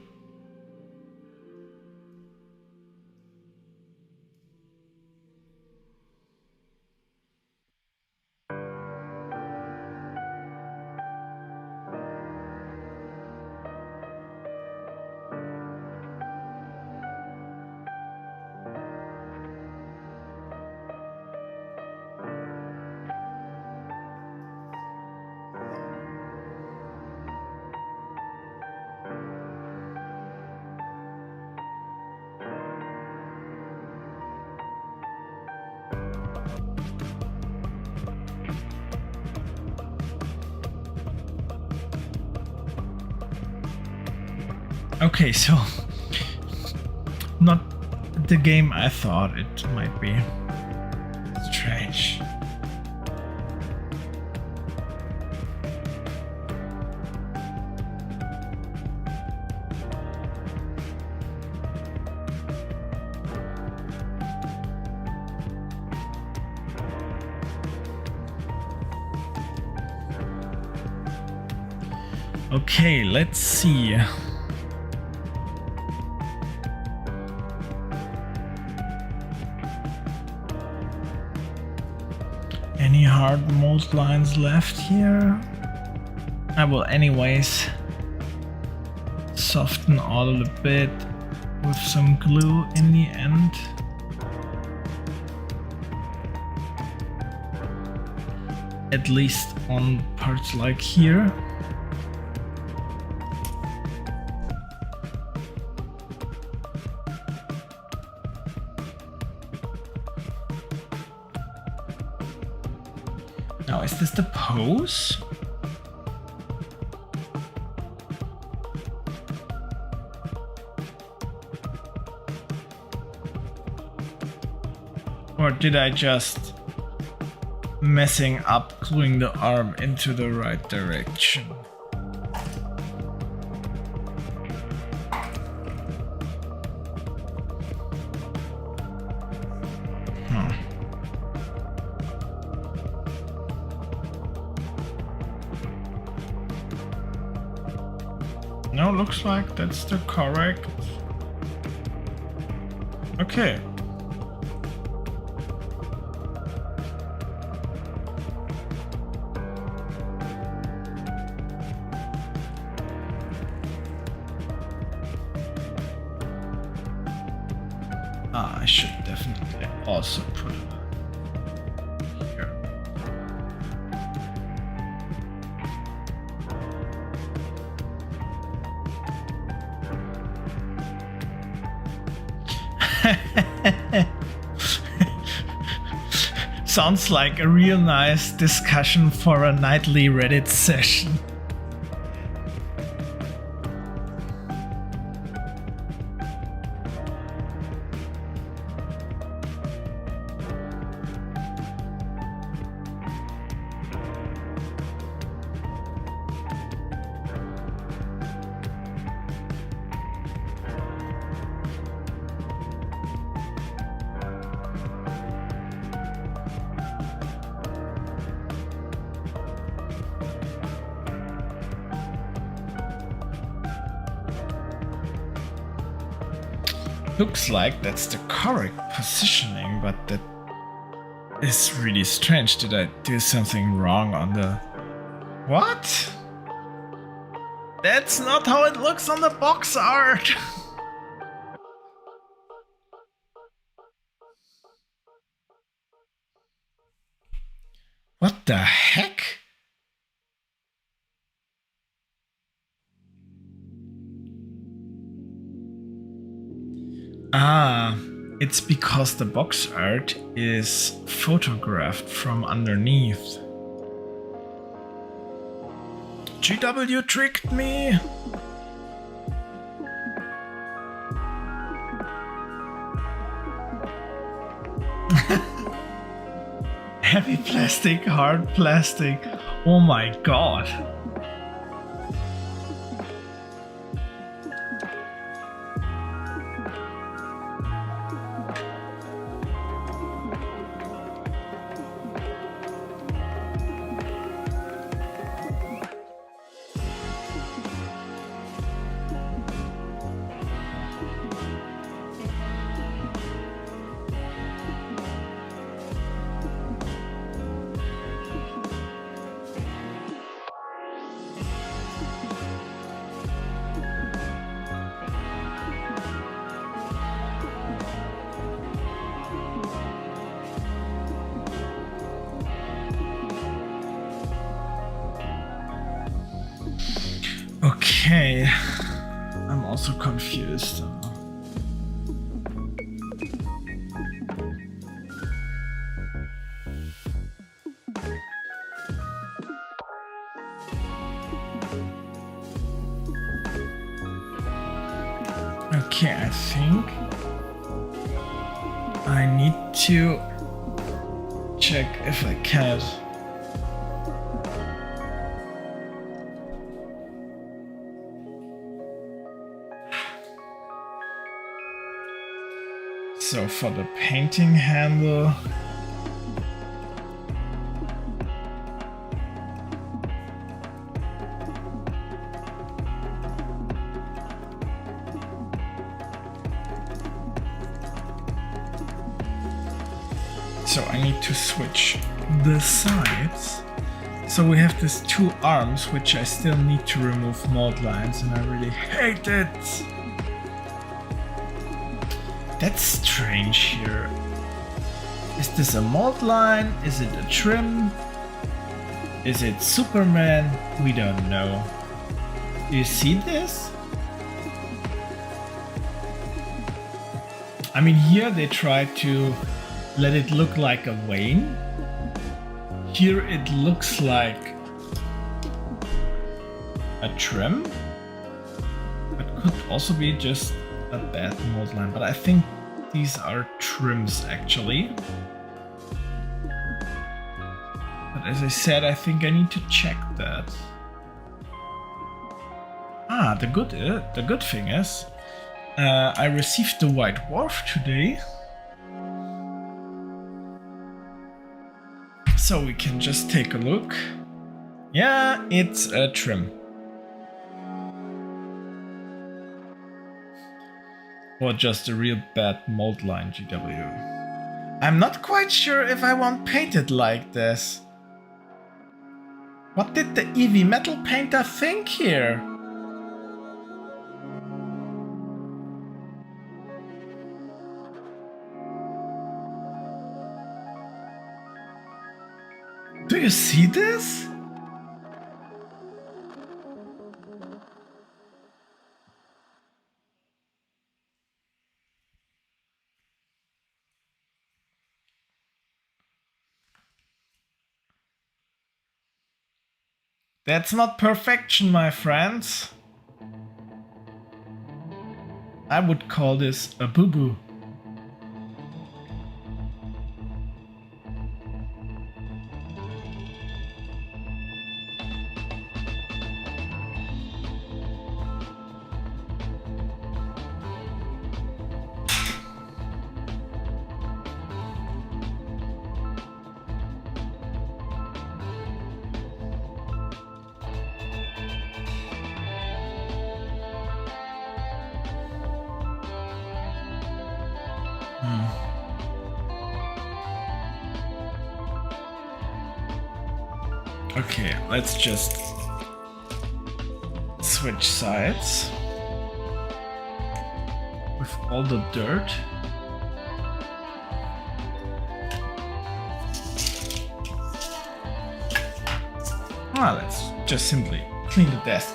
Okay, so not the game I thought it might be. Strange. Okay, let's see. Any hard mold lines left here? I will anyways soften all a little bit with some glue in the end. At least on parts like here. Now, is this the pose? Or did I just messing up gluing the arm into the right direction? No, looks like that's the correct. Okay. I should definitely also put it here. Sounds like a real nice discussion for a nightly Reddit session. Looks like that's the correct positioning, but that is really strange. Did I do something wrong on the... What? That's not how it looks on the box art! What the heck? Ah, it's because the box art is photographed from underneath. GW tricked me! Heavy plastic, hard plastic. Oh my god. Okay, I'm also confused. Okay, I think I need to check if I can. So for the painting handle, so I need to switch the sides. So we have these two arms, which I still need to remove mold lines, and I really hate it. That's strange here. Is this a mold line? Is it a trim? Is it Superman? We don't know. Do you see this? I mean, here they try to let it look like a vein. Here it looks like a trim. It could also be just a bad mold line, but I think these are trims actually. But as I said, I think I need to check that. Ah, the good thing is, I received the white dwarf today. So we can just take a look. Yeah, it's a trim. Or just a real bad mold line GW. I'm not quite sure if I want painted like this. What did the EV metal painter think here? Do you see this? That's not perfection, my friends. I would call this a boo-boo. Okay, let's just switch sides with all the dirt. Let's just simply clean the desk.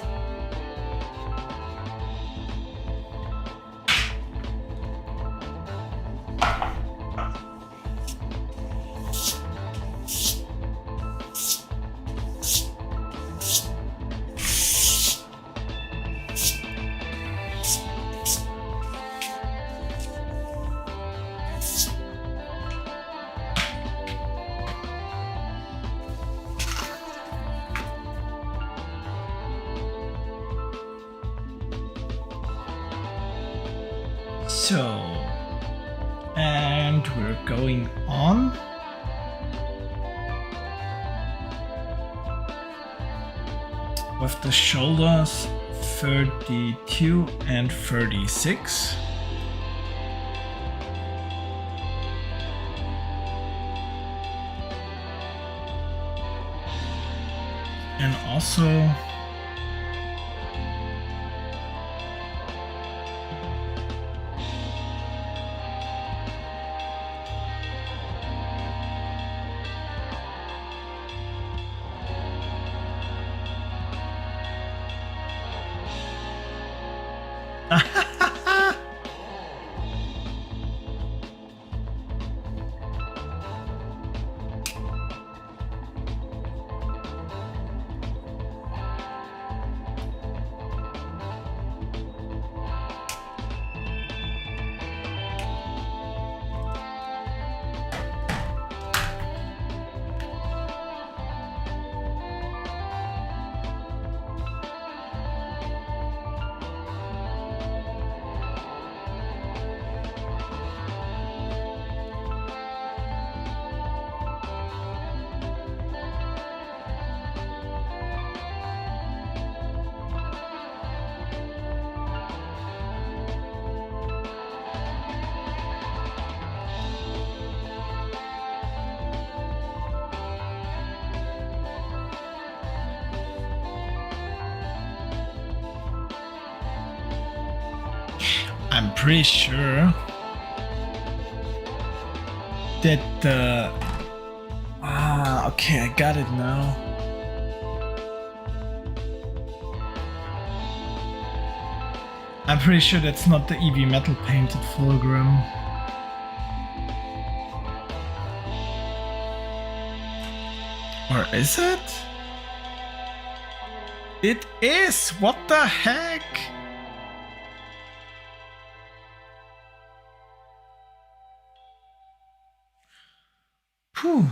So, and we're going on. With the shoulders 32 and 36. And also I'm pretty sure that okay, I got it now. I'm pretty sure that's not the EV metal painted Fulgrim. Or is it? It is! What the heck? Whew.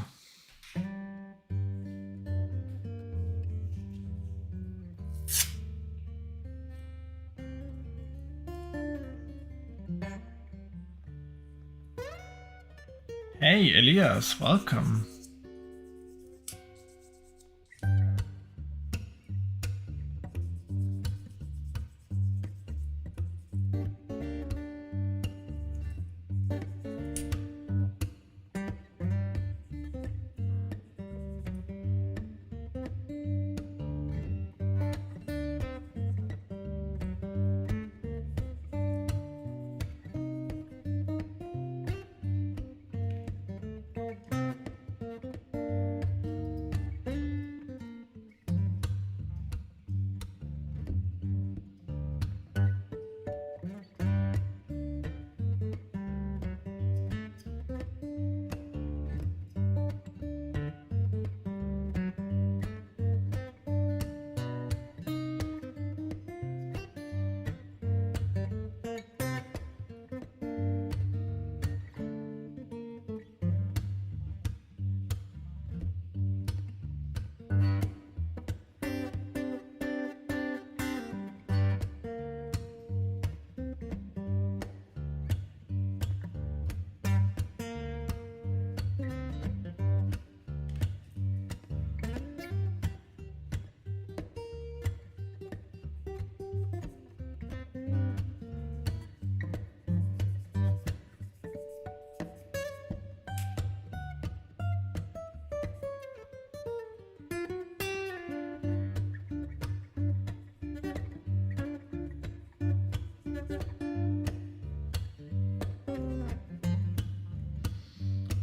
Hey Elias, welcome.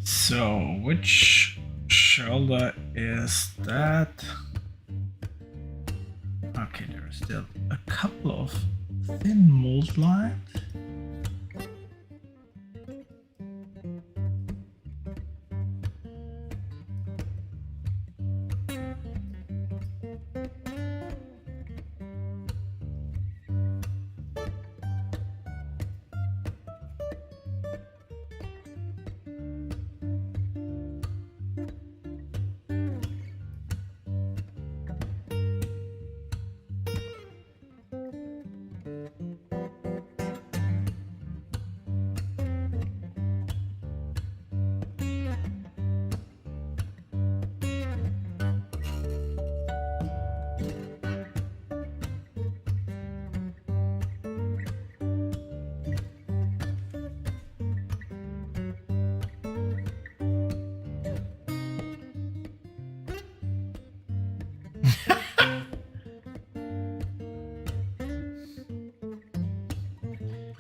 So, which shoulder is that? Okay, there are still a couple of thin mold lines.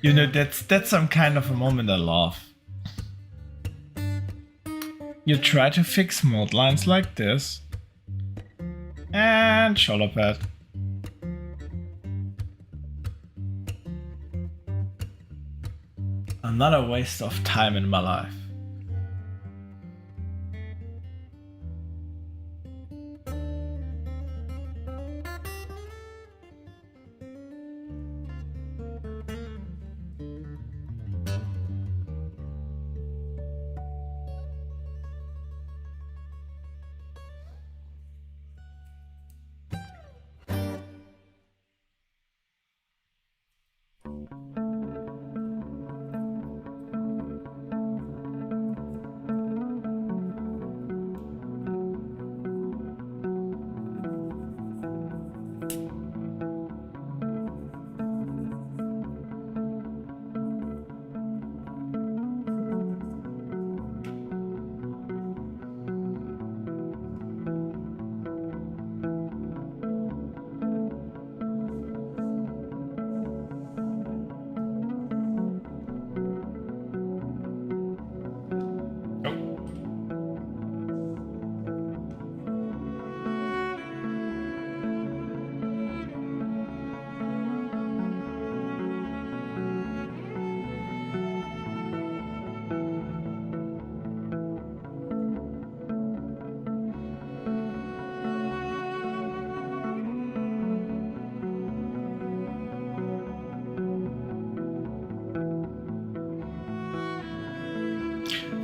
You know, that's some kind of a moment I love. You try to fix mold lines like this. And shoulder pad. Another waste of time in my life.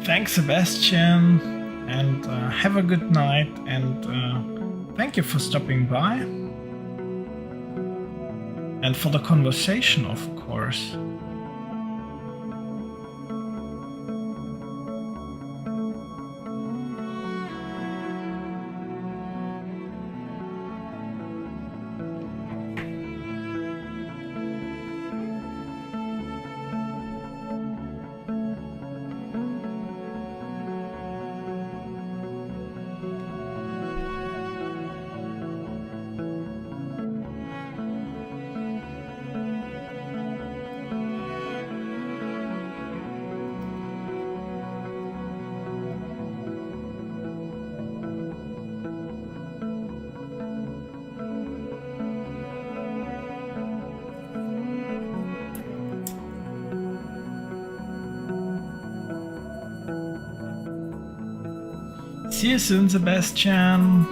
Thanks, Sebastian, and have a good night, and thank you for stopping by. And for the conversation, of course. See you soon, Sebastian.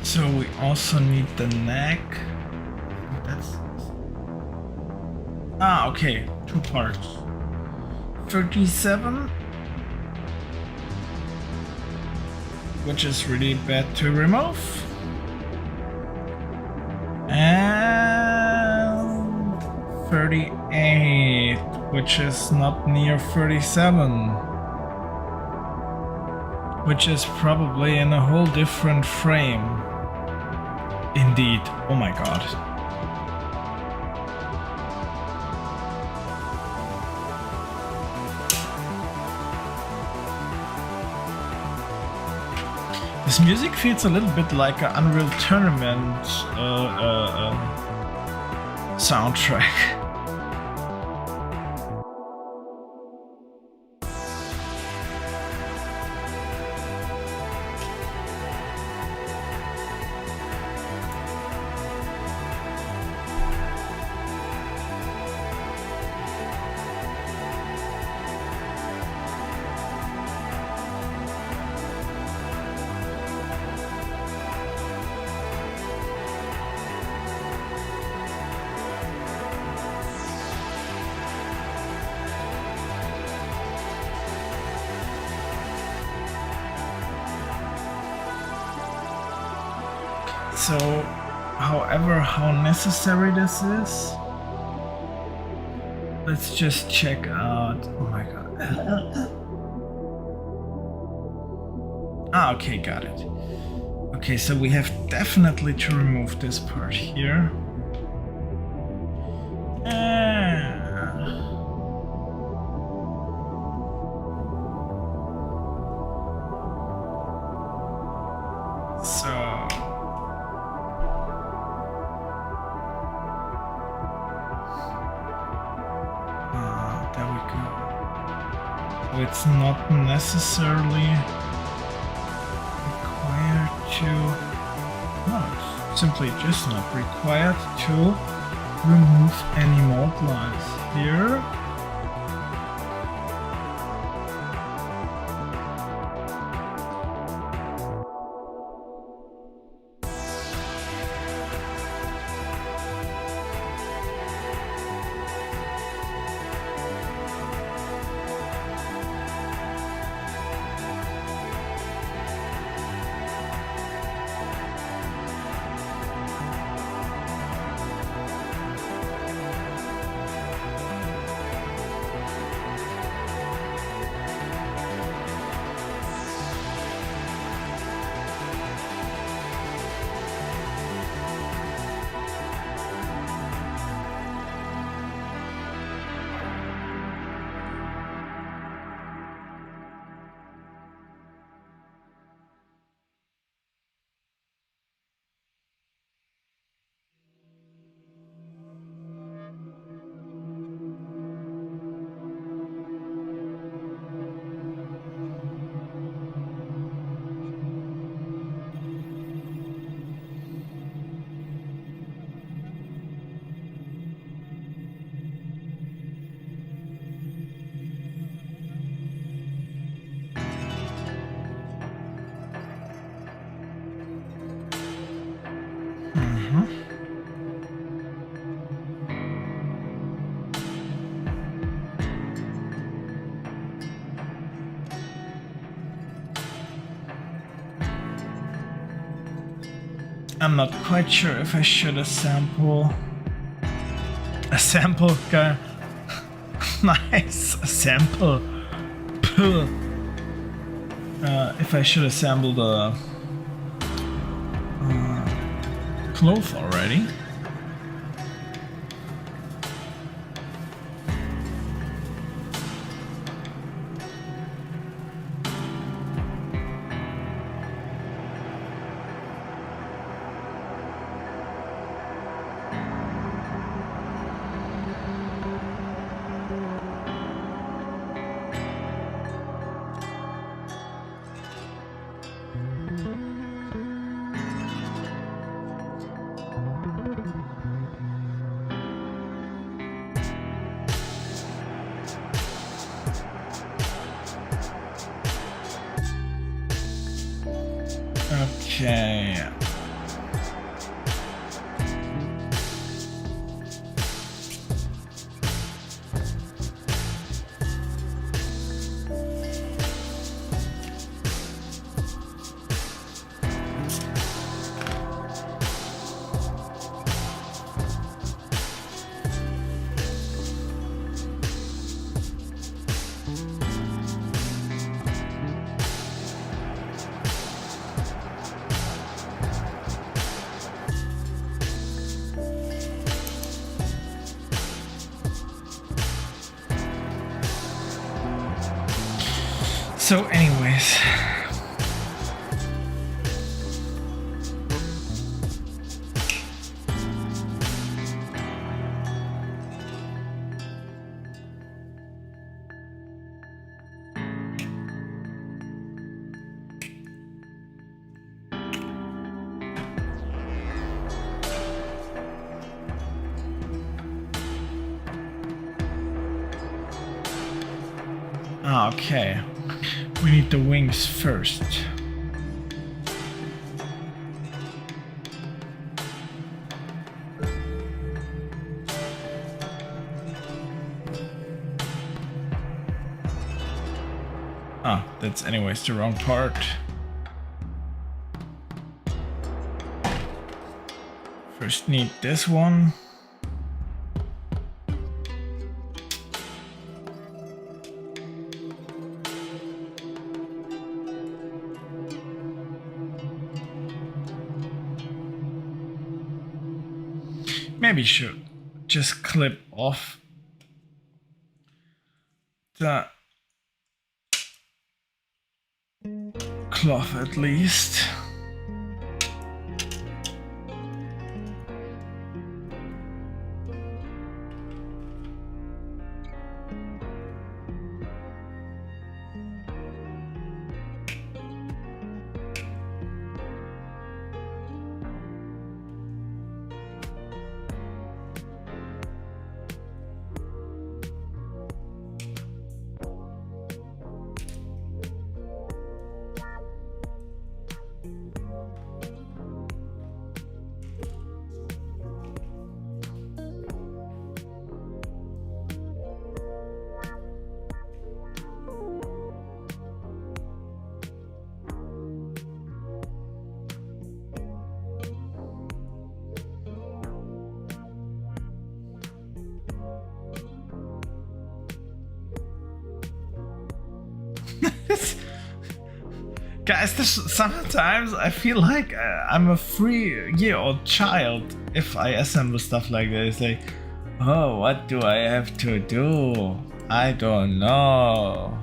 So we also need the neck. That's... Ah, okay. 2 parts. 37. Which is really bad to remove. And 38, which is not near 37. Which is probably in a whole different frame. Indeed. Oh my god. This music feels a little bit like an Unreal Tournament soundtrack. So, however, how necessary this is, let's just check out. Oh my god. Ah, okay, got it. Okay, so we have definitely to remove this part here. So it's not necessarily required to... No, it's simply just not required to remove any mod lines here. I'm not quite sure if I should assemble guy. Nice sample. If I should assemble the cloth already. Okay. So anyways, okay. We need the wings first. Ah, that's anyways the wrong part. First need this one. Maybe should just clip off the cloth at least. Guys, sometimes I feel like I'm a 3-year-old child if I assemble stuff like this. Like, oh, what do I have to do? I don't know.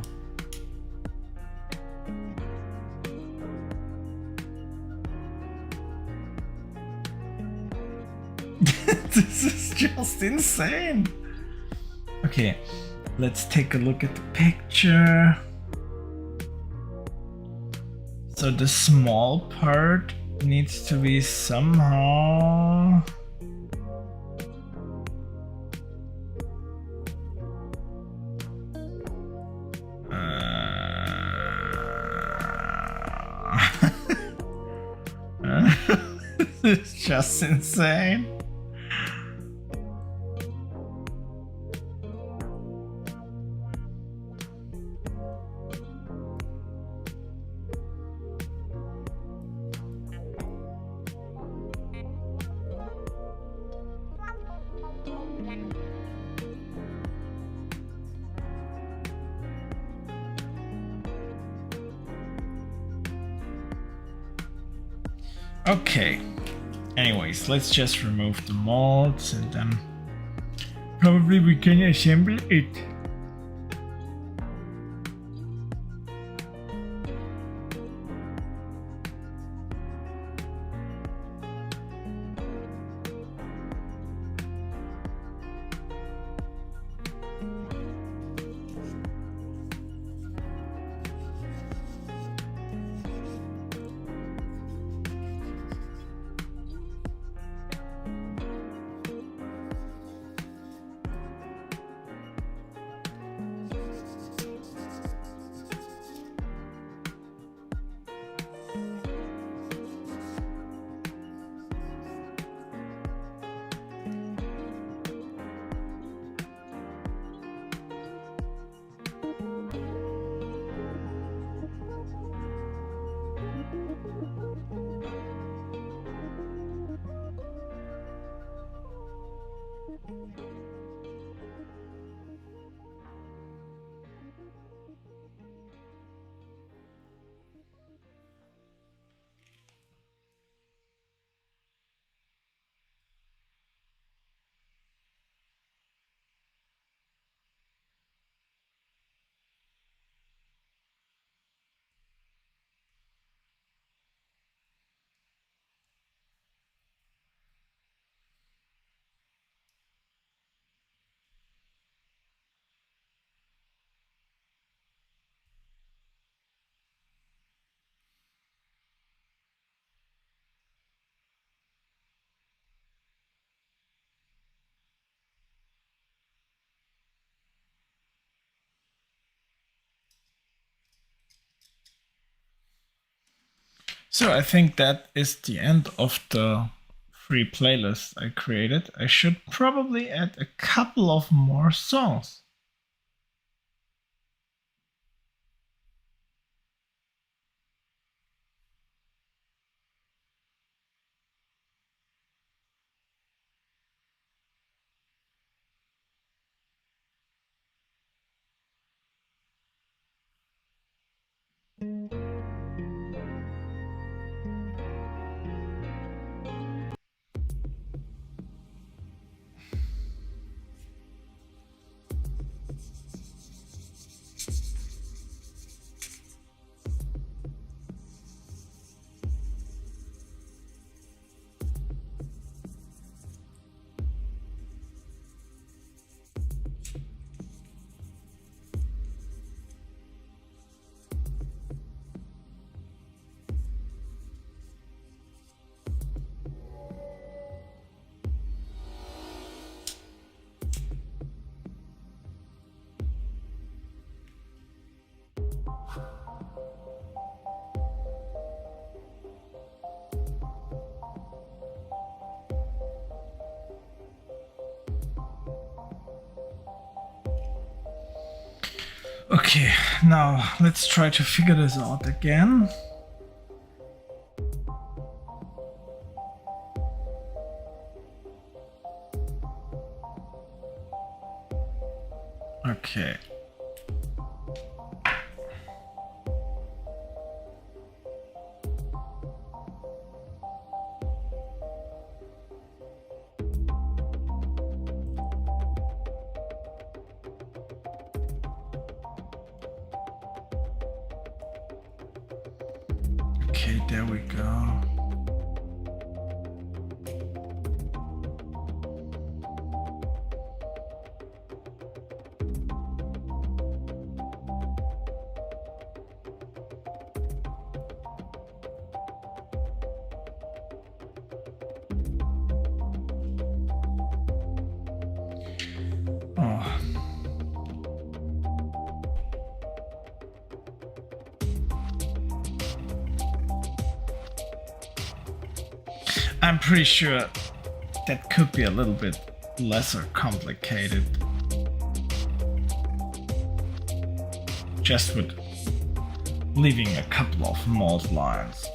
This is just insane. Okay, let's take a look at the picture. So the small part needs to be somehow... This is just insane. Okay, anyways, let's just remove the molds and then probably we can assemble it. So I think that is the end of the free playlist I created. I should probably add a couple of more songs. Okay, now let's try to figure this out again. Okay. Okay, there we go. Oh. I'm pretty sure that could be a little bit lesser complicated. Just with leaving a couple of mold lines.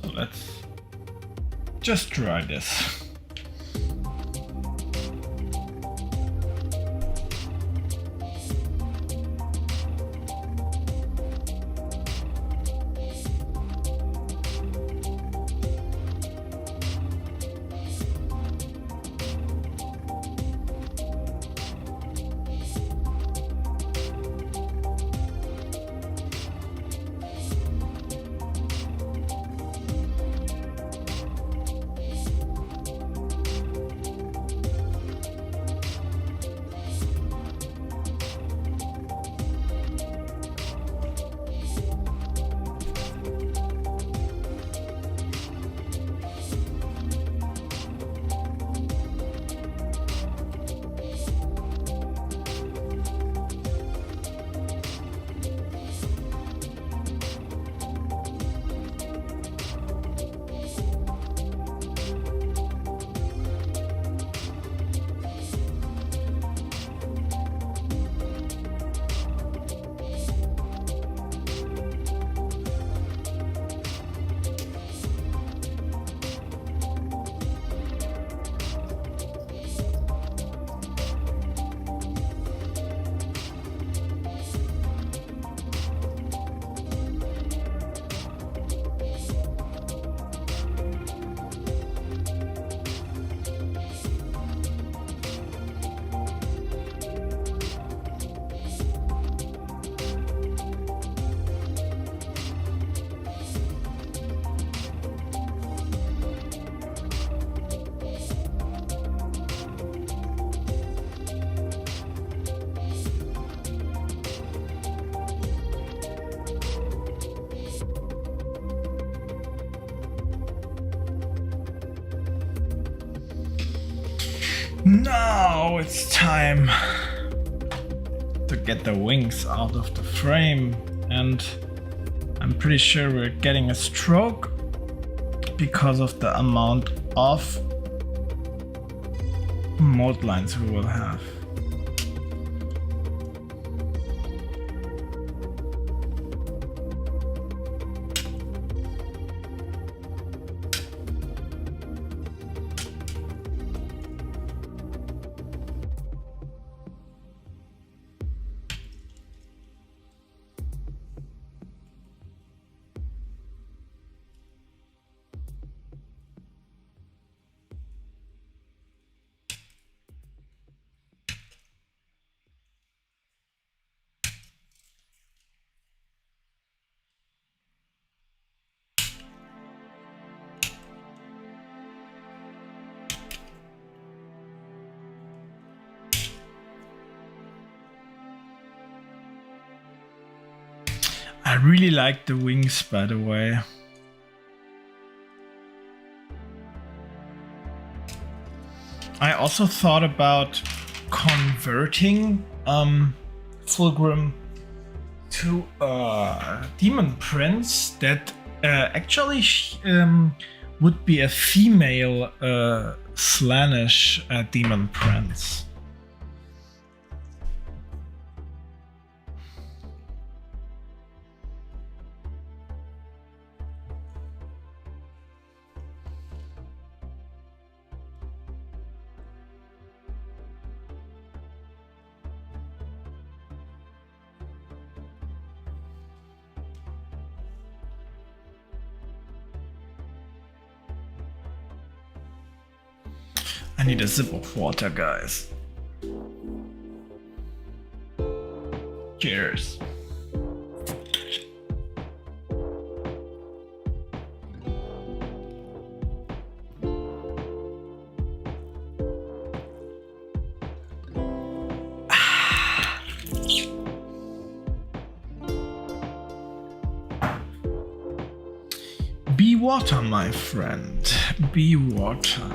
So let's just try this. Now it's time to get the wings out of the frame, and I'm pretty sure we're getting a stroke because of the amount of mold lines we will have. I really like the wings, by the way. I also thought about converting Fulgrim to a demon prince that actually would be a female Slaanesh demon prince. I need a sip of water, guys. Cheers. Be water, my friend. Be water.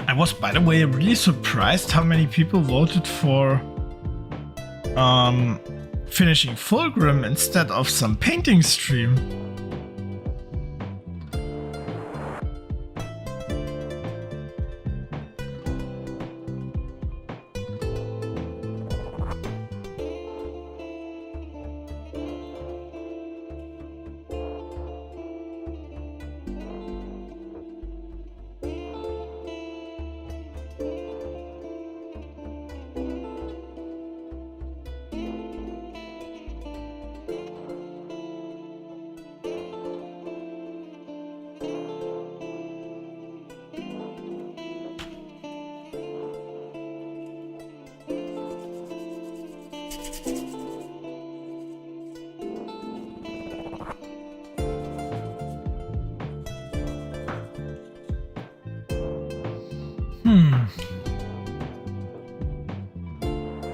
I was, by the way, really surprised how many people voted for finishing Fulgrim instead of some painting stream.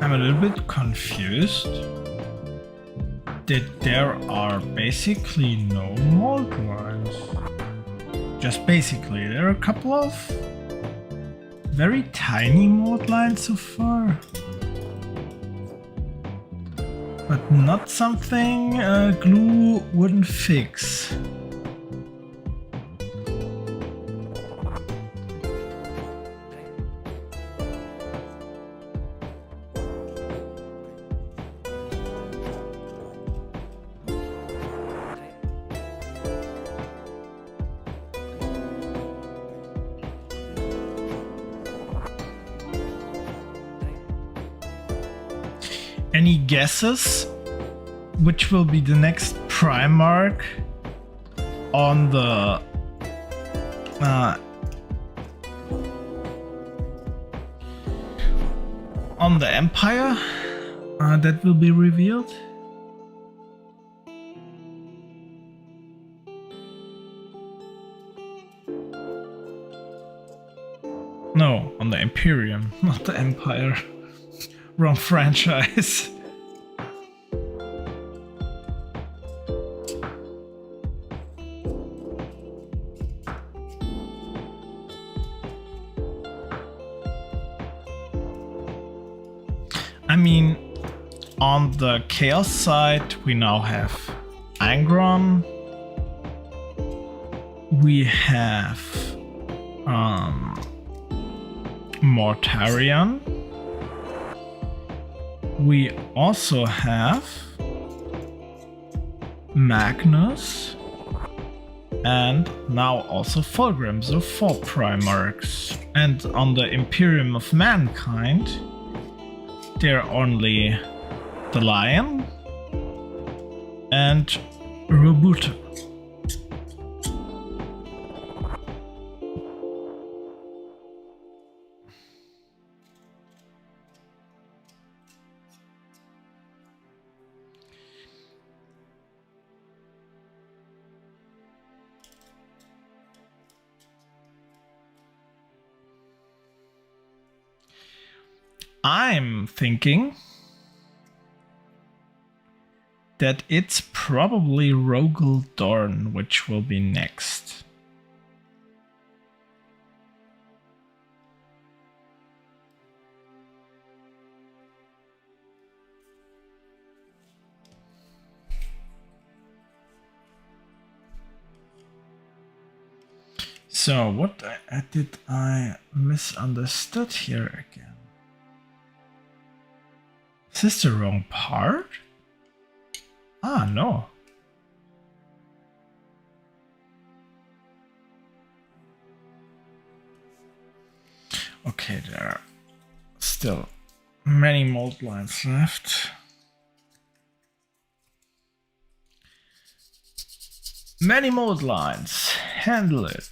I'm a little bit confused that there are basically no mold lines. Just basically, there are a couple of very tiny mold lines so far. But not something glue wouldn't fix. Any guesses which will be the next Primarch on the Empire that will be revealed? No, on the Imperium, not the Empire. Wrong franchise. I mean, on the Chaos side, we now have Angron. We have Mortarion. We also have Magnus. And now also Fulgrim, so 4 Primarchs. And on the Imperium of Mankind, they're only the Lion and Robuta. I'm thinking that it's probably Rogel Dorn which will be next. So what did I misunderstood here again? Is this the wrong part? Ah, no. Okay, there are still many mold lines left. Many mold lines. Handle it.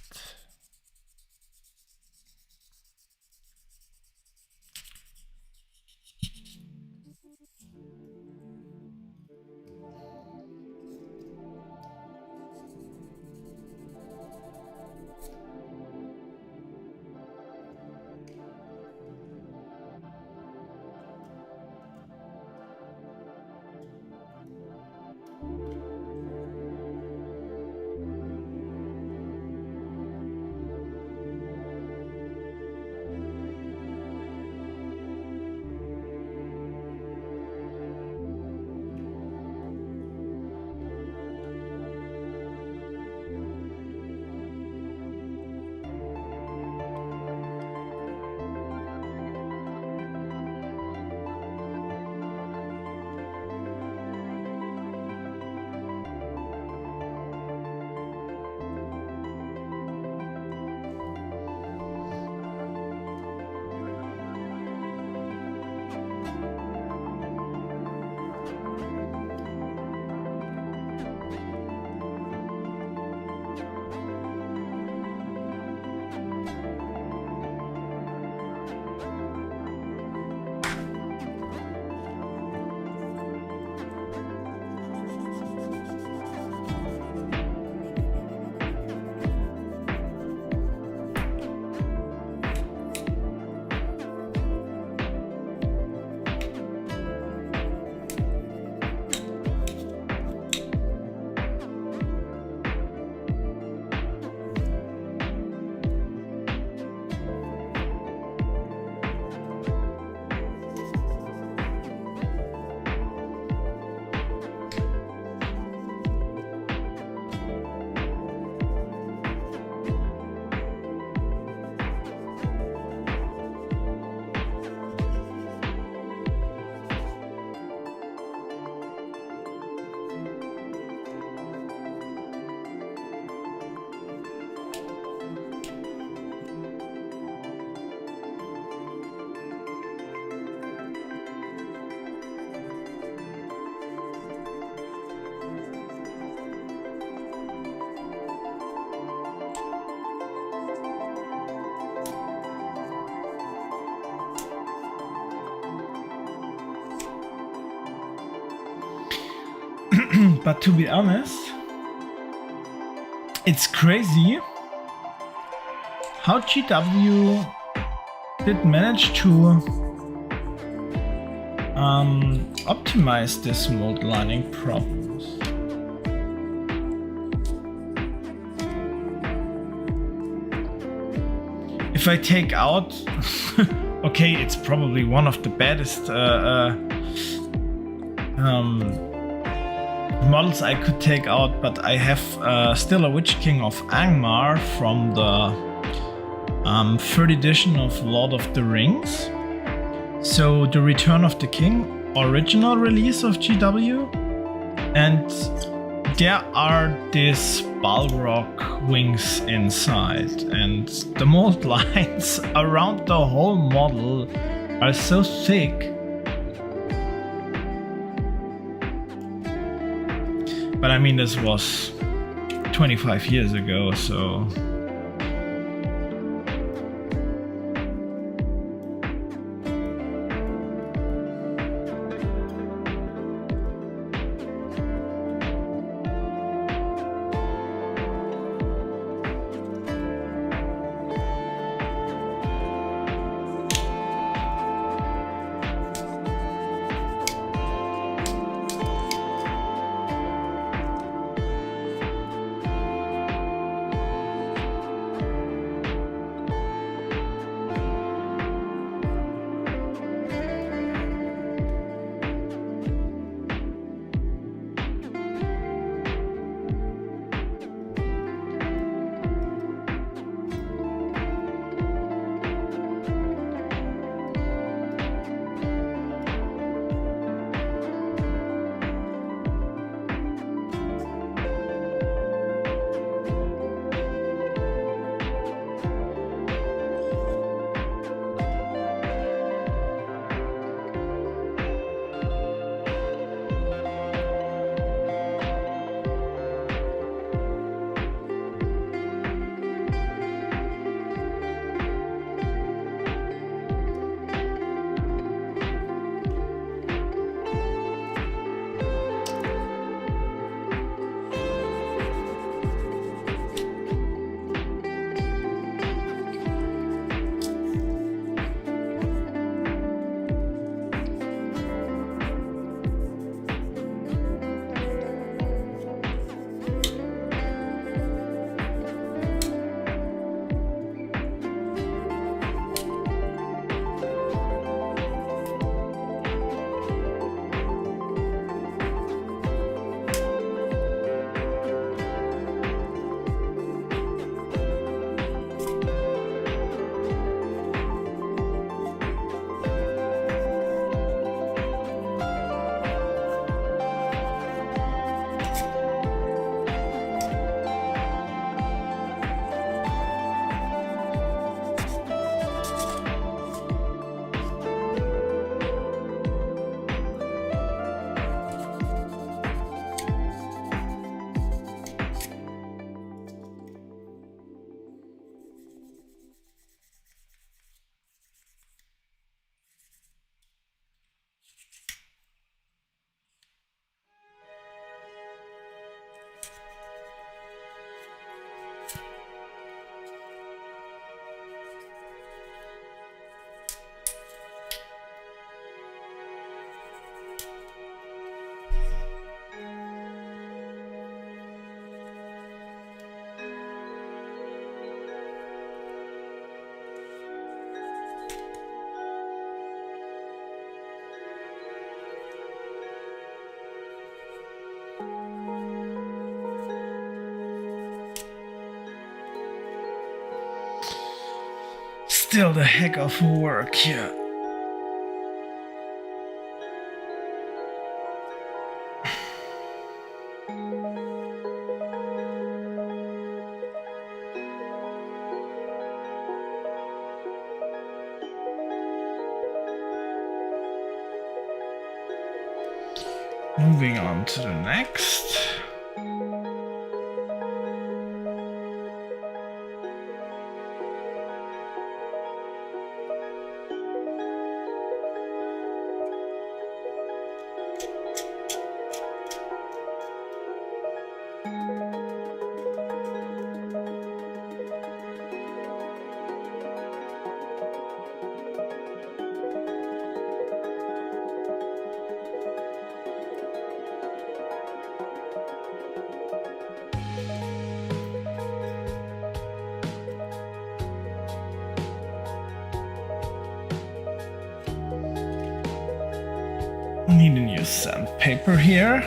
But to be honest, it's crazy how GW did manage to optimize this mold lining problems. If I take out, okay, it's probably one of the baddest models I could take out, but I have still a Witch King of Angmar from the 3rd edition of Lord of the Rings. So the Return of the King, original release of GW, and there are these Balrog wings inside, and the mold lines around the whole model are so thick. But I mean, this was 25 years ago, so... Still the heck of work here. Moving on to the next. Need a new sandpaper here.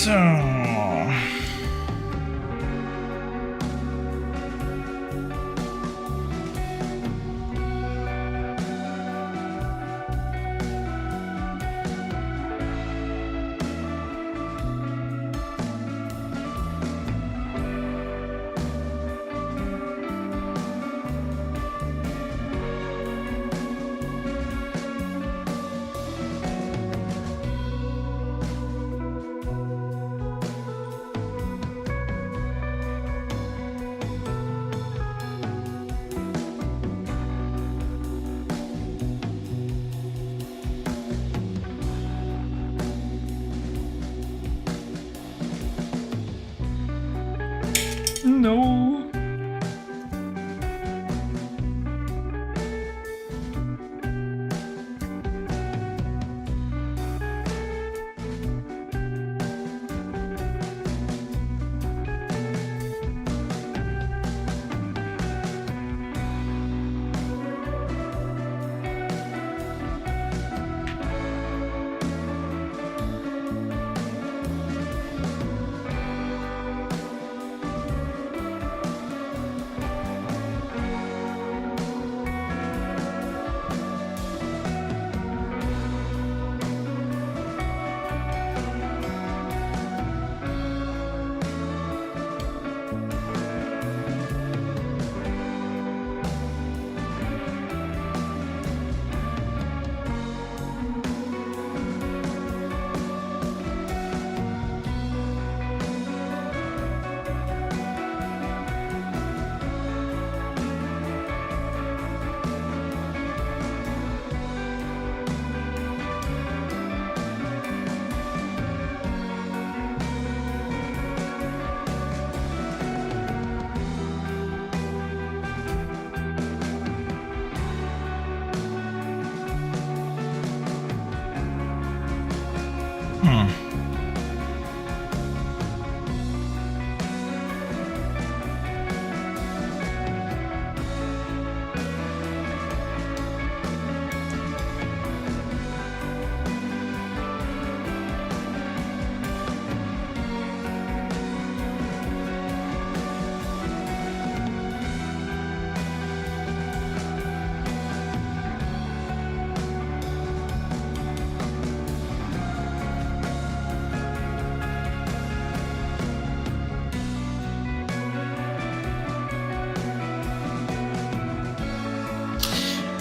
So... No.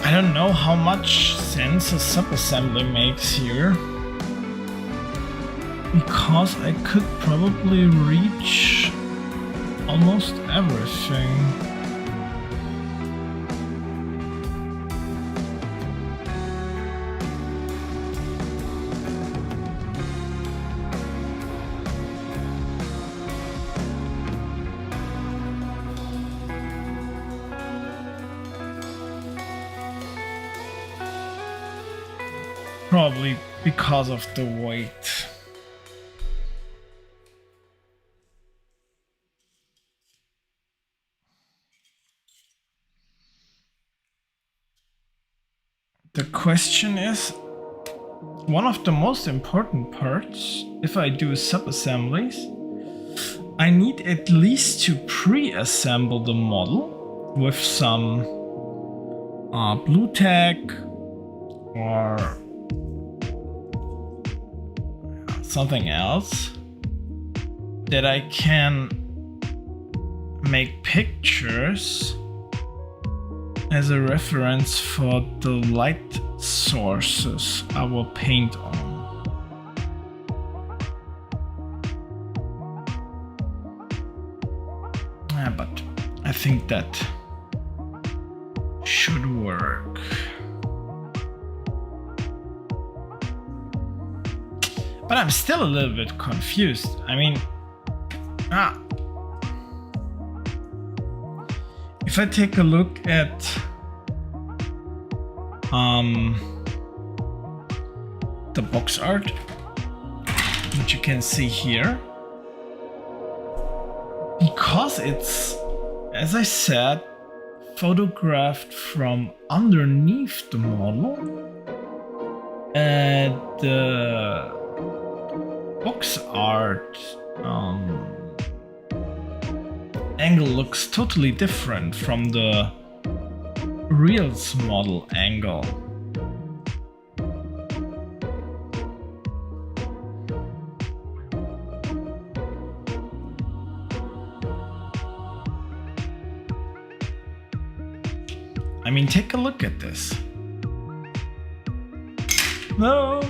I don't know how much sense a subassembly makes here, because I could probably reach almost everything. Probably because of the weight. The question is, one of the most important parts, if I do sub-assemblies, I need at least to pre-assemble the model with some blue tack or something else that I can make pictures as a reference for the light sources I will paint on. Yeah, but I think that should work. But I'm still a little bit confused. I mean, if I take a look at the box art, which you can see here, because it's, as I said, photographed from underneath the model, the box art angle looks totally different from the Reels model angle. I mean, take a look at this. No.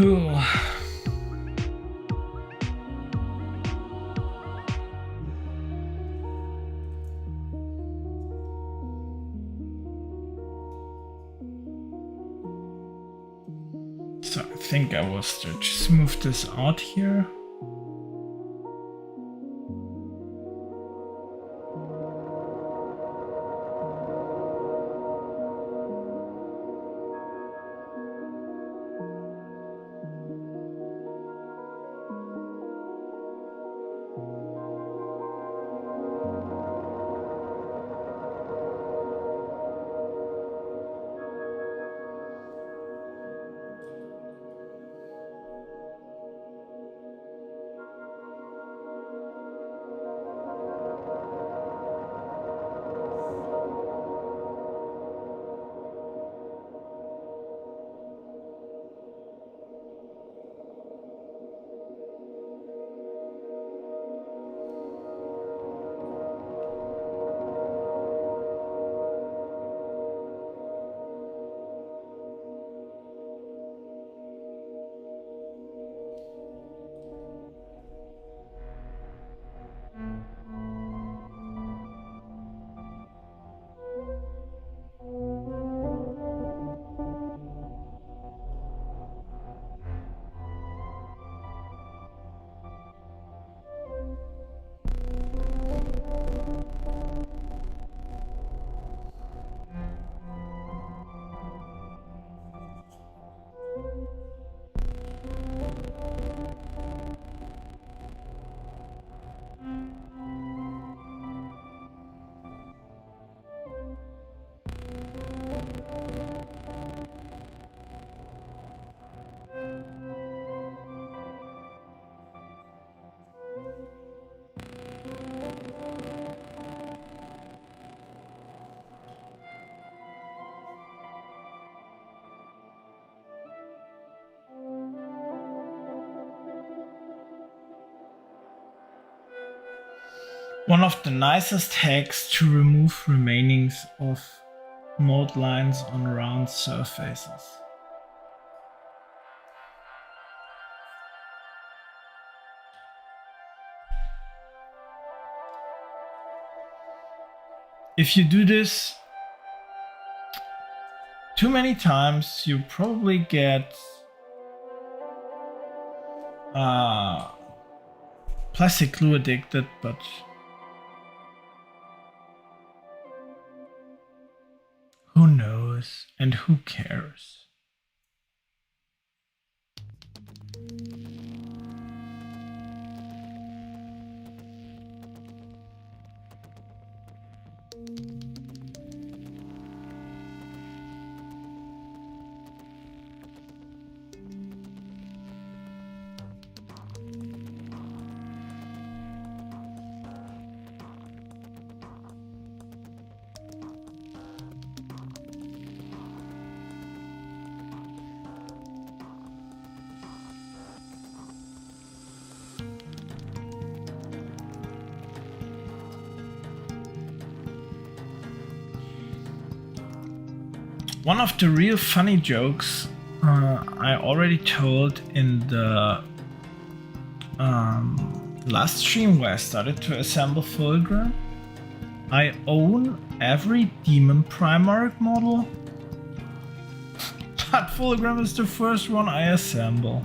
Ooh. So I think I was to just move this out here. One of the nicest hacks to remove remainings of mold lines on round surfaces. If you do this too many times, you probably get plastic glue addicted, but who knows and who cares? One of the real funny jokes I already told in the last stream where I started to assemble Fulgrim. I own every demon Primarch model But Fulgrim is the first one I assemble.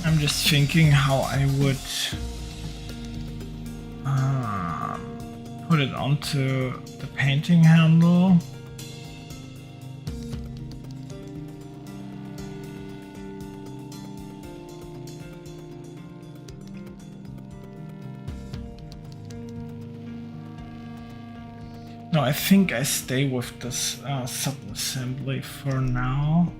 I'm just thinking how I would put it onto the painting handle. No, I think I stay with this sub-assembly for now.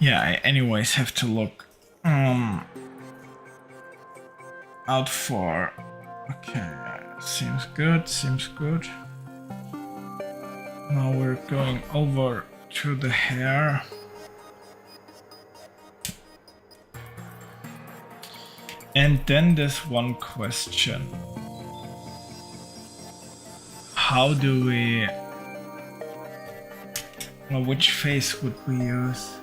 Yeah, I anyways have to look out for... Okay, seems good, seems good. Now we're going over to the hair. And then there's one question. How do we... Well, which face would we use?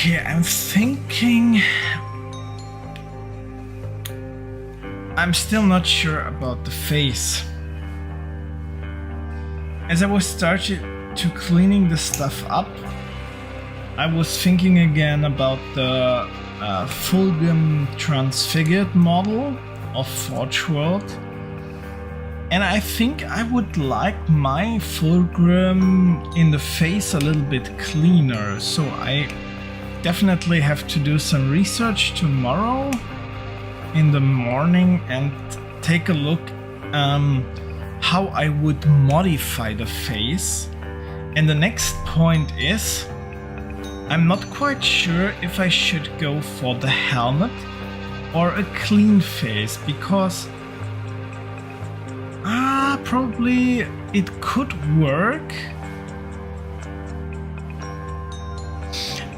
Okay, I'm thinking... I'm still not sure about the face. As I was started to cleaning the stuff up, I was thinking again about the Fulgrim transfigured model of Forge World. And I think I would like my Fulgrim in the face a little bit cleaner. So I definitely have to do some research tomorrow in the morning and take a look how I would modify the face. And the next point is, I'm not quite sure if I should go for the helmet or a clean face, because probably it could work.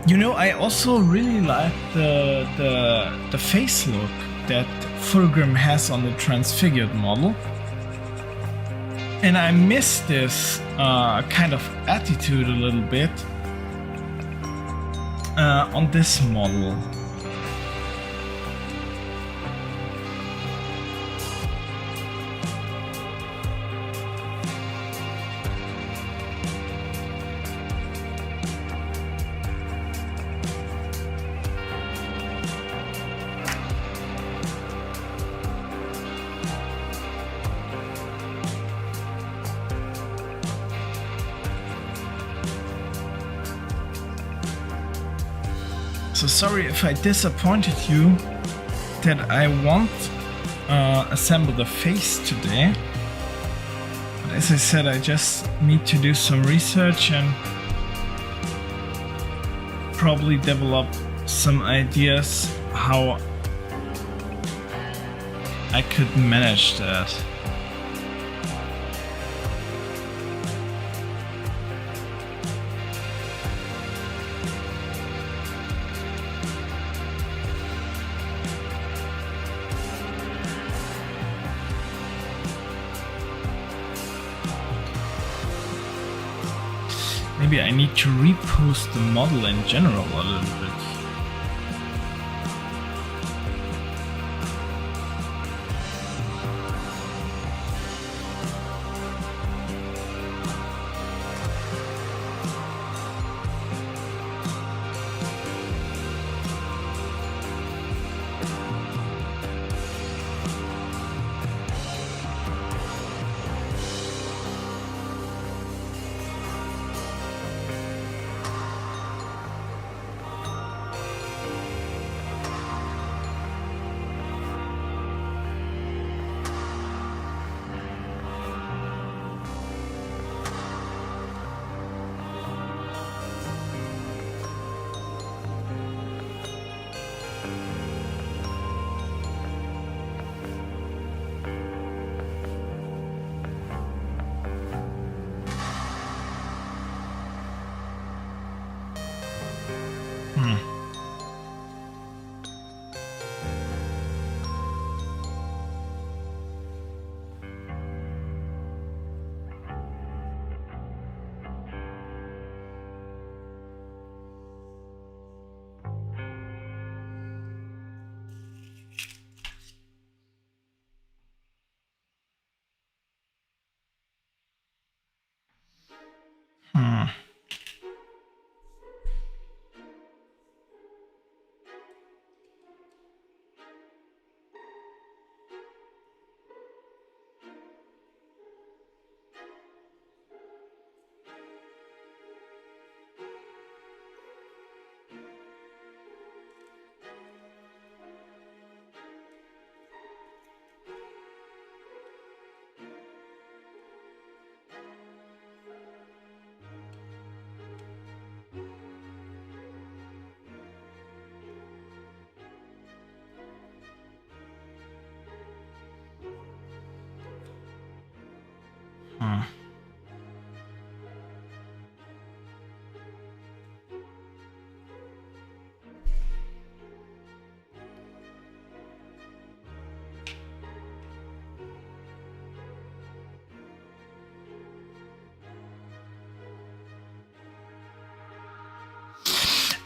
You know, I also really like the face look that Fulgrim has on the transfigured model. And I miss this kind of attitude a little bit on this model. So sorry if I disappointed you that I won't assemble the face today. But as I said, I just need to do some research and probably develop some ideas how I could manage that. Maybe I need to repost the model in general a little bit.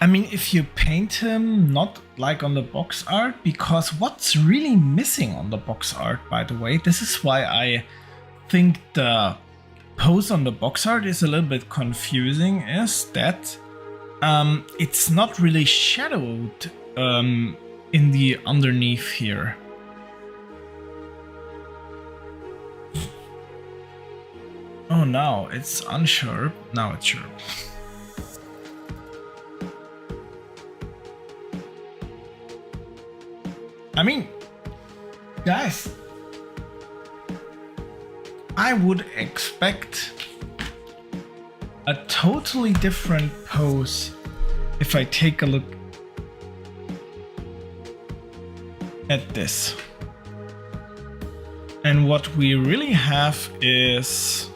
I mean, if you paint him not like on the box art, because what's really missing on the box art, by the way, this is why I think the pose on the box art is a little bit confusing, is that it's not really shadowed in the underneath here. Oh, now it's unsharp. Now it's sharp. I mean, guys, I would expect a totally different pose if I take a look at this. And what we really have is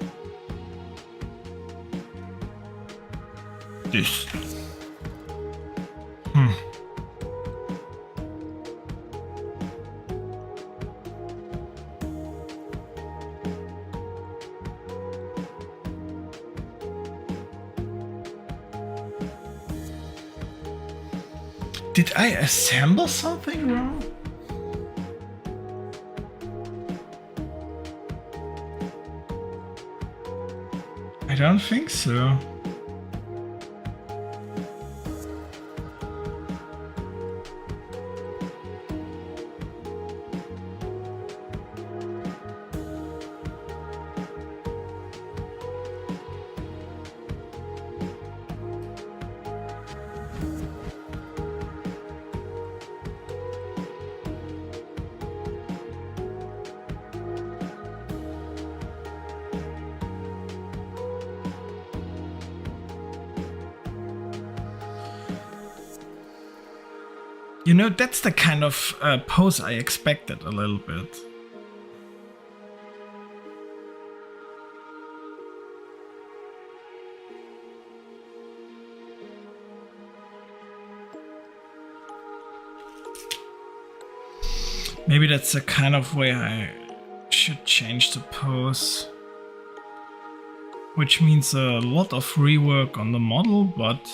this. Did I assemble something wrong? I don't think so. You know, that's the kind of pose I expected a little bit. Maybe that's the kind of way I should change the pose. Which means a lot of rework on the model, but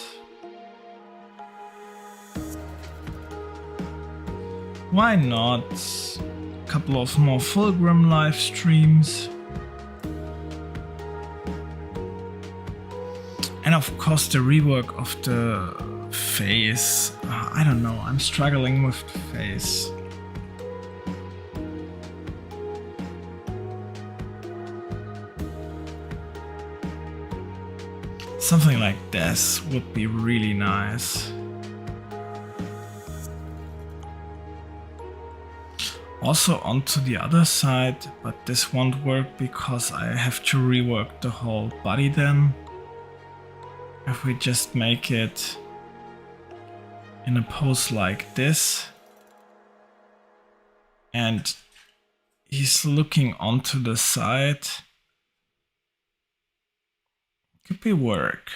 why not? A couple of more Fulgrim live streams. And of course the rework of the face. I don't know, I'm struggling with the face. Something like this would be really nice. Also onto the other side, but this won't work because I have to rework the whole body then. If we just make it in a pose like this. And he's looking onto the side. Could be work.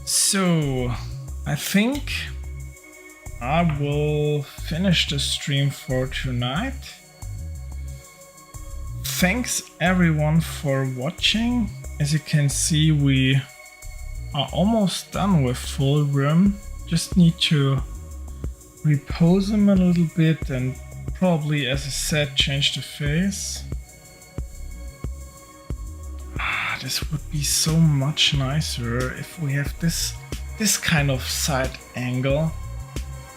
So, I think I will finish the stream for tonight. Thanks everyone for watching. As you can see, we are almost done with Fulgrim. Just need to repose him a little bit and probably, as I said, change the face. This would be so much nicer if we have this kind of side angle.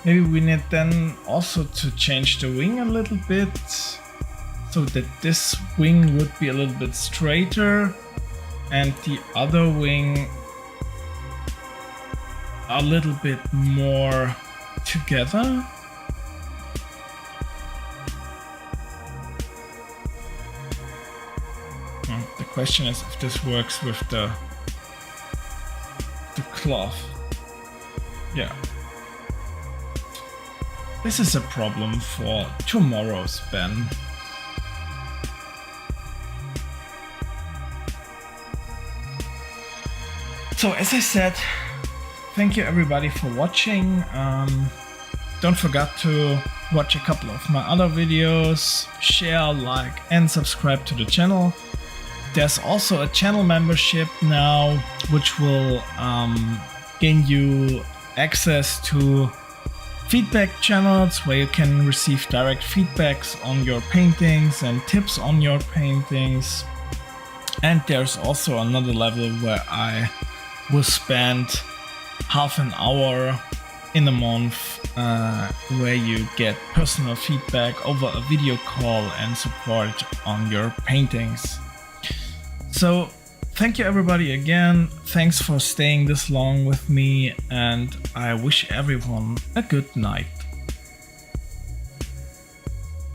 Maybe we need then also to change the wing a little bit so that this wing would be a little bit straighter and the other wing a little bit more together. The question is if this works with the cloth. Yeah, this is a problem for tomorrow's ban. So as I said, thank you everybody for watching. Don't forget to watch a couple of my other videos, share, like and subscribe to the channel. There's also a channel membership now, which will gain you access to feedback channels where you can receive direct feedbacks on your paintings and tips on your paintings. And there's also another level where I will spend half an hour in a month where you get personal feedback over a video call and support on your paintings. So thank you everybody again. Thanks for staying this long with me, and I wish everyone a good night.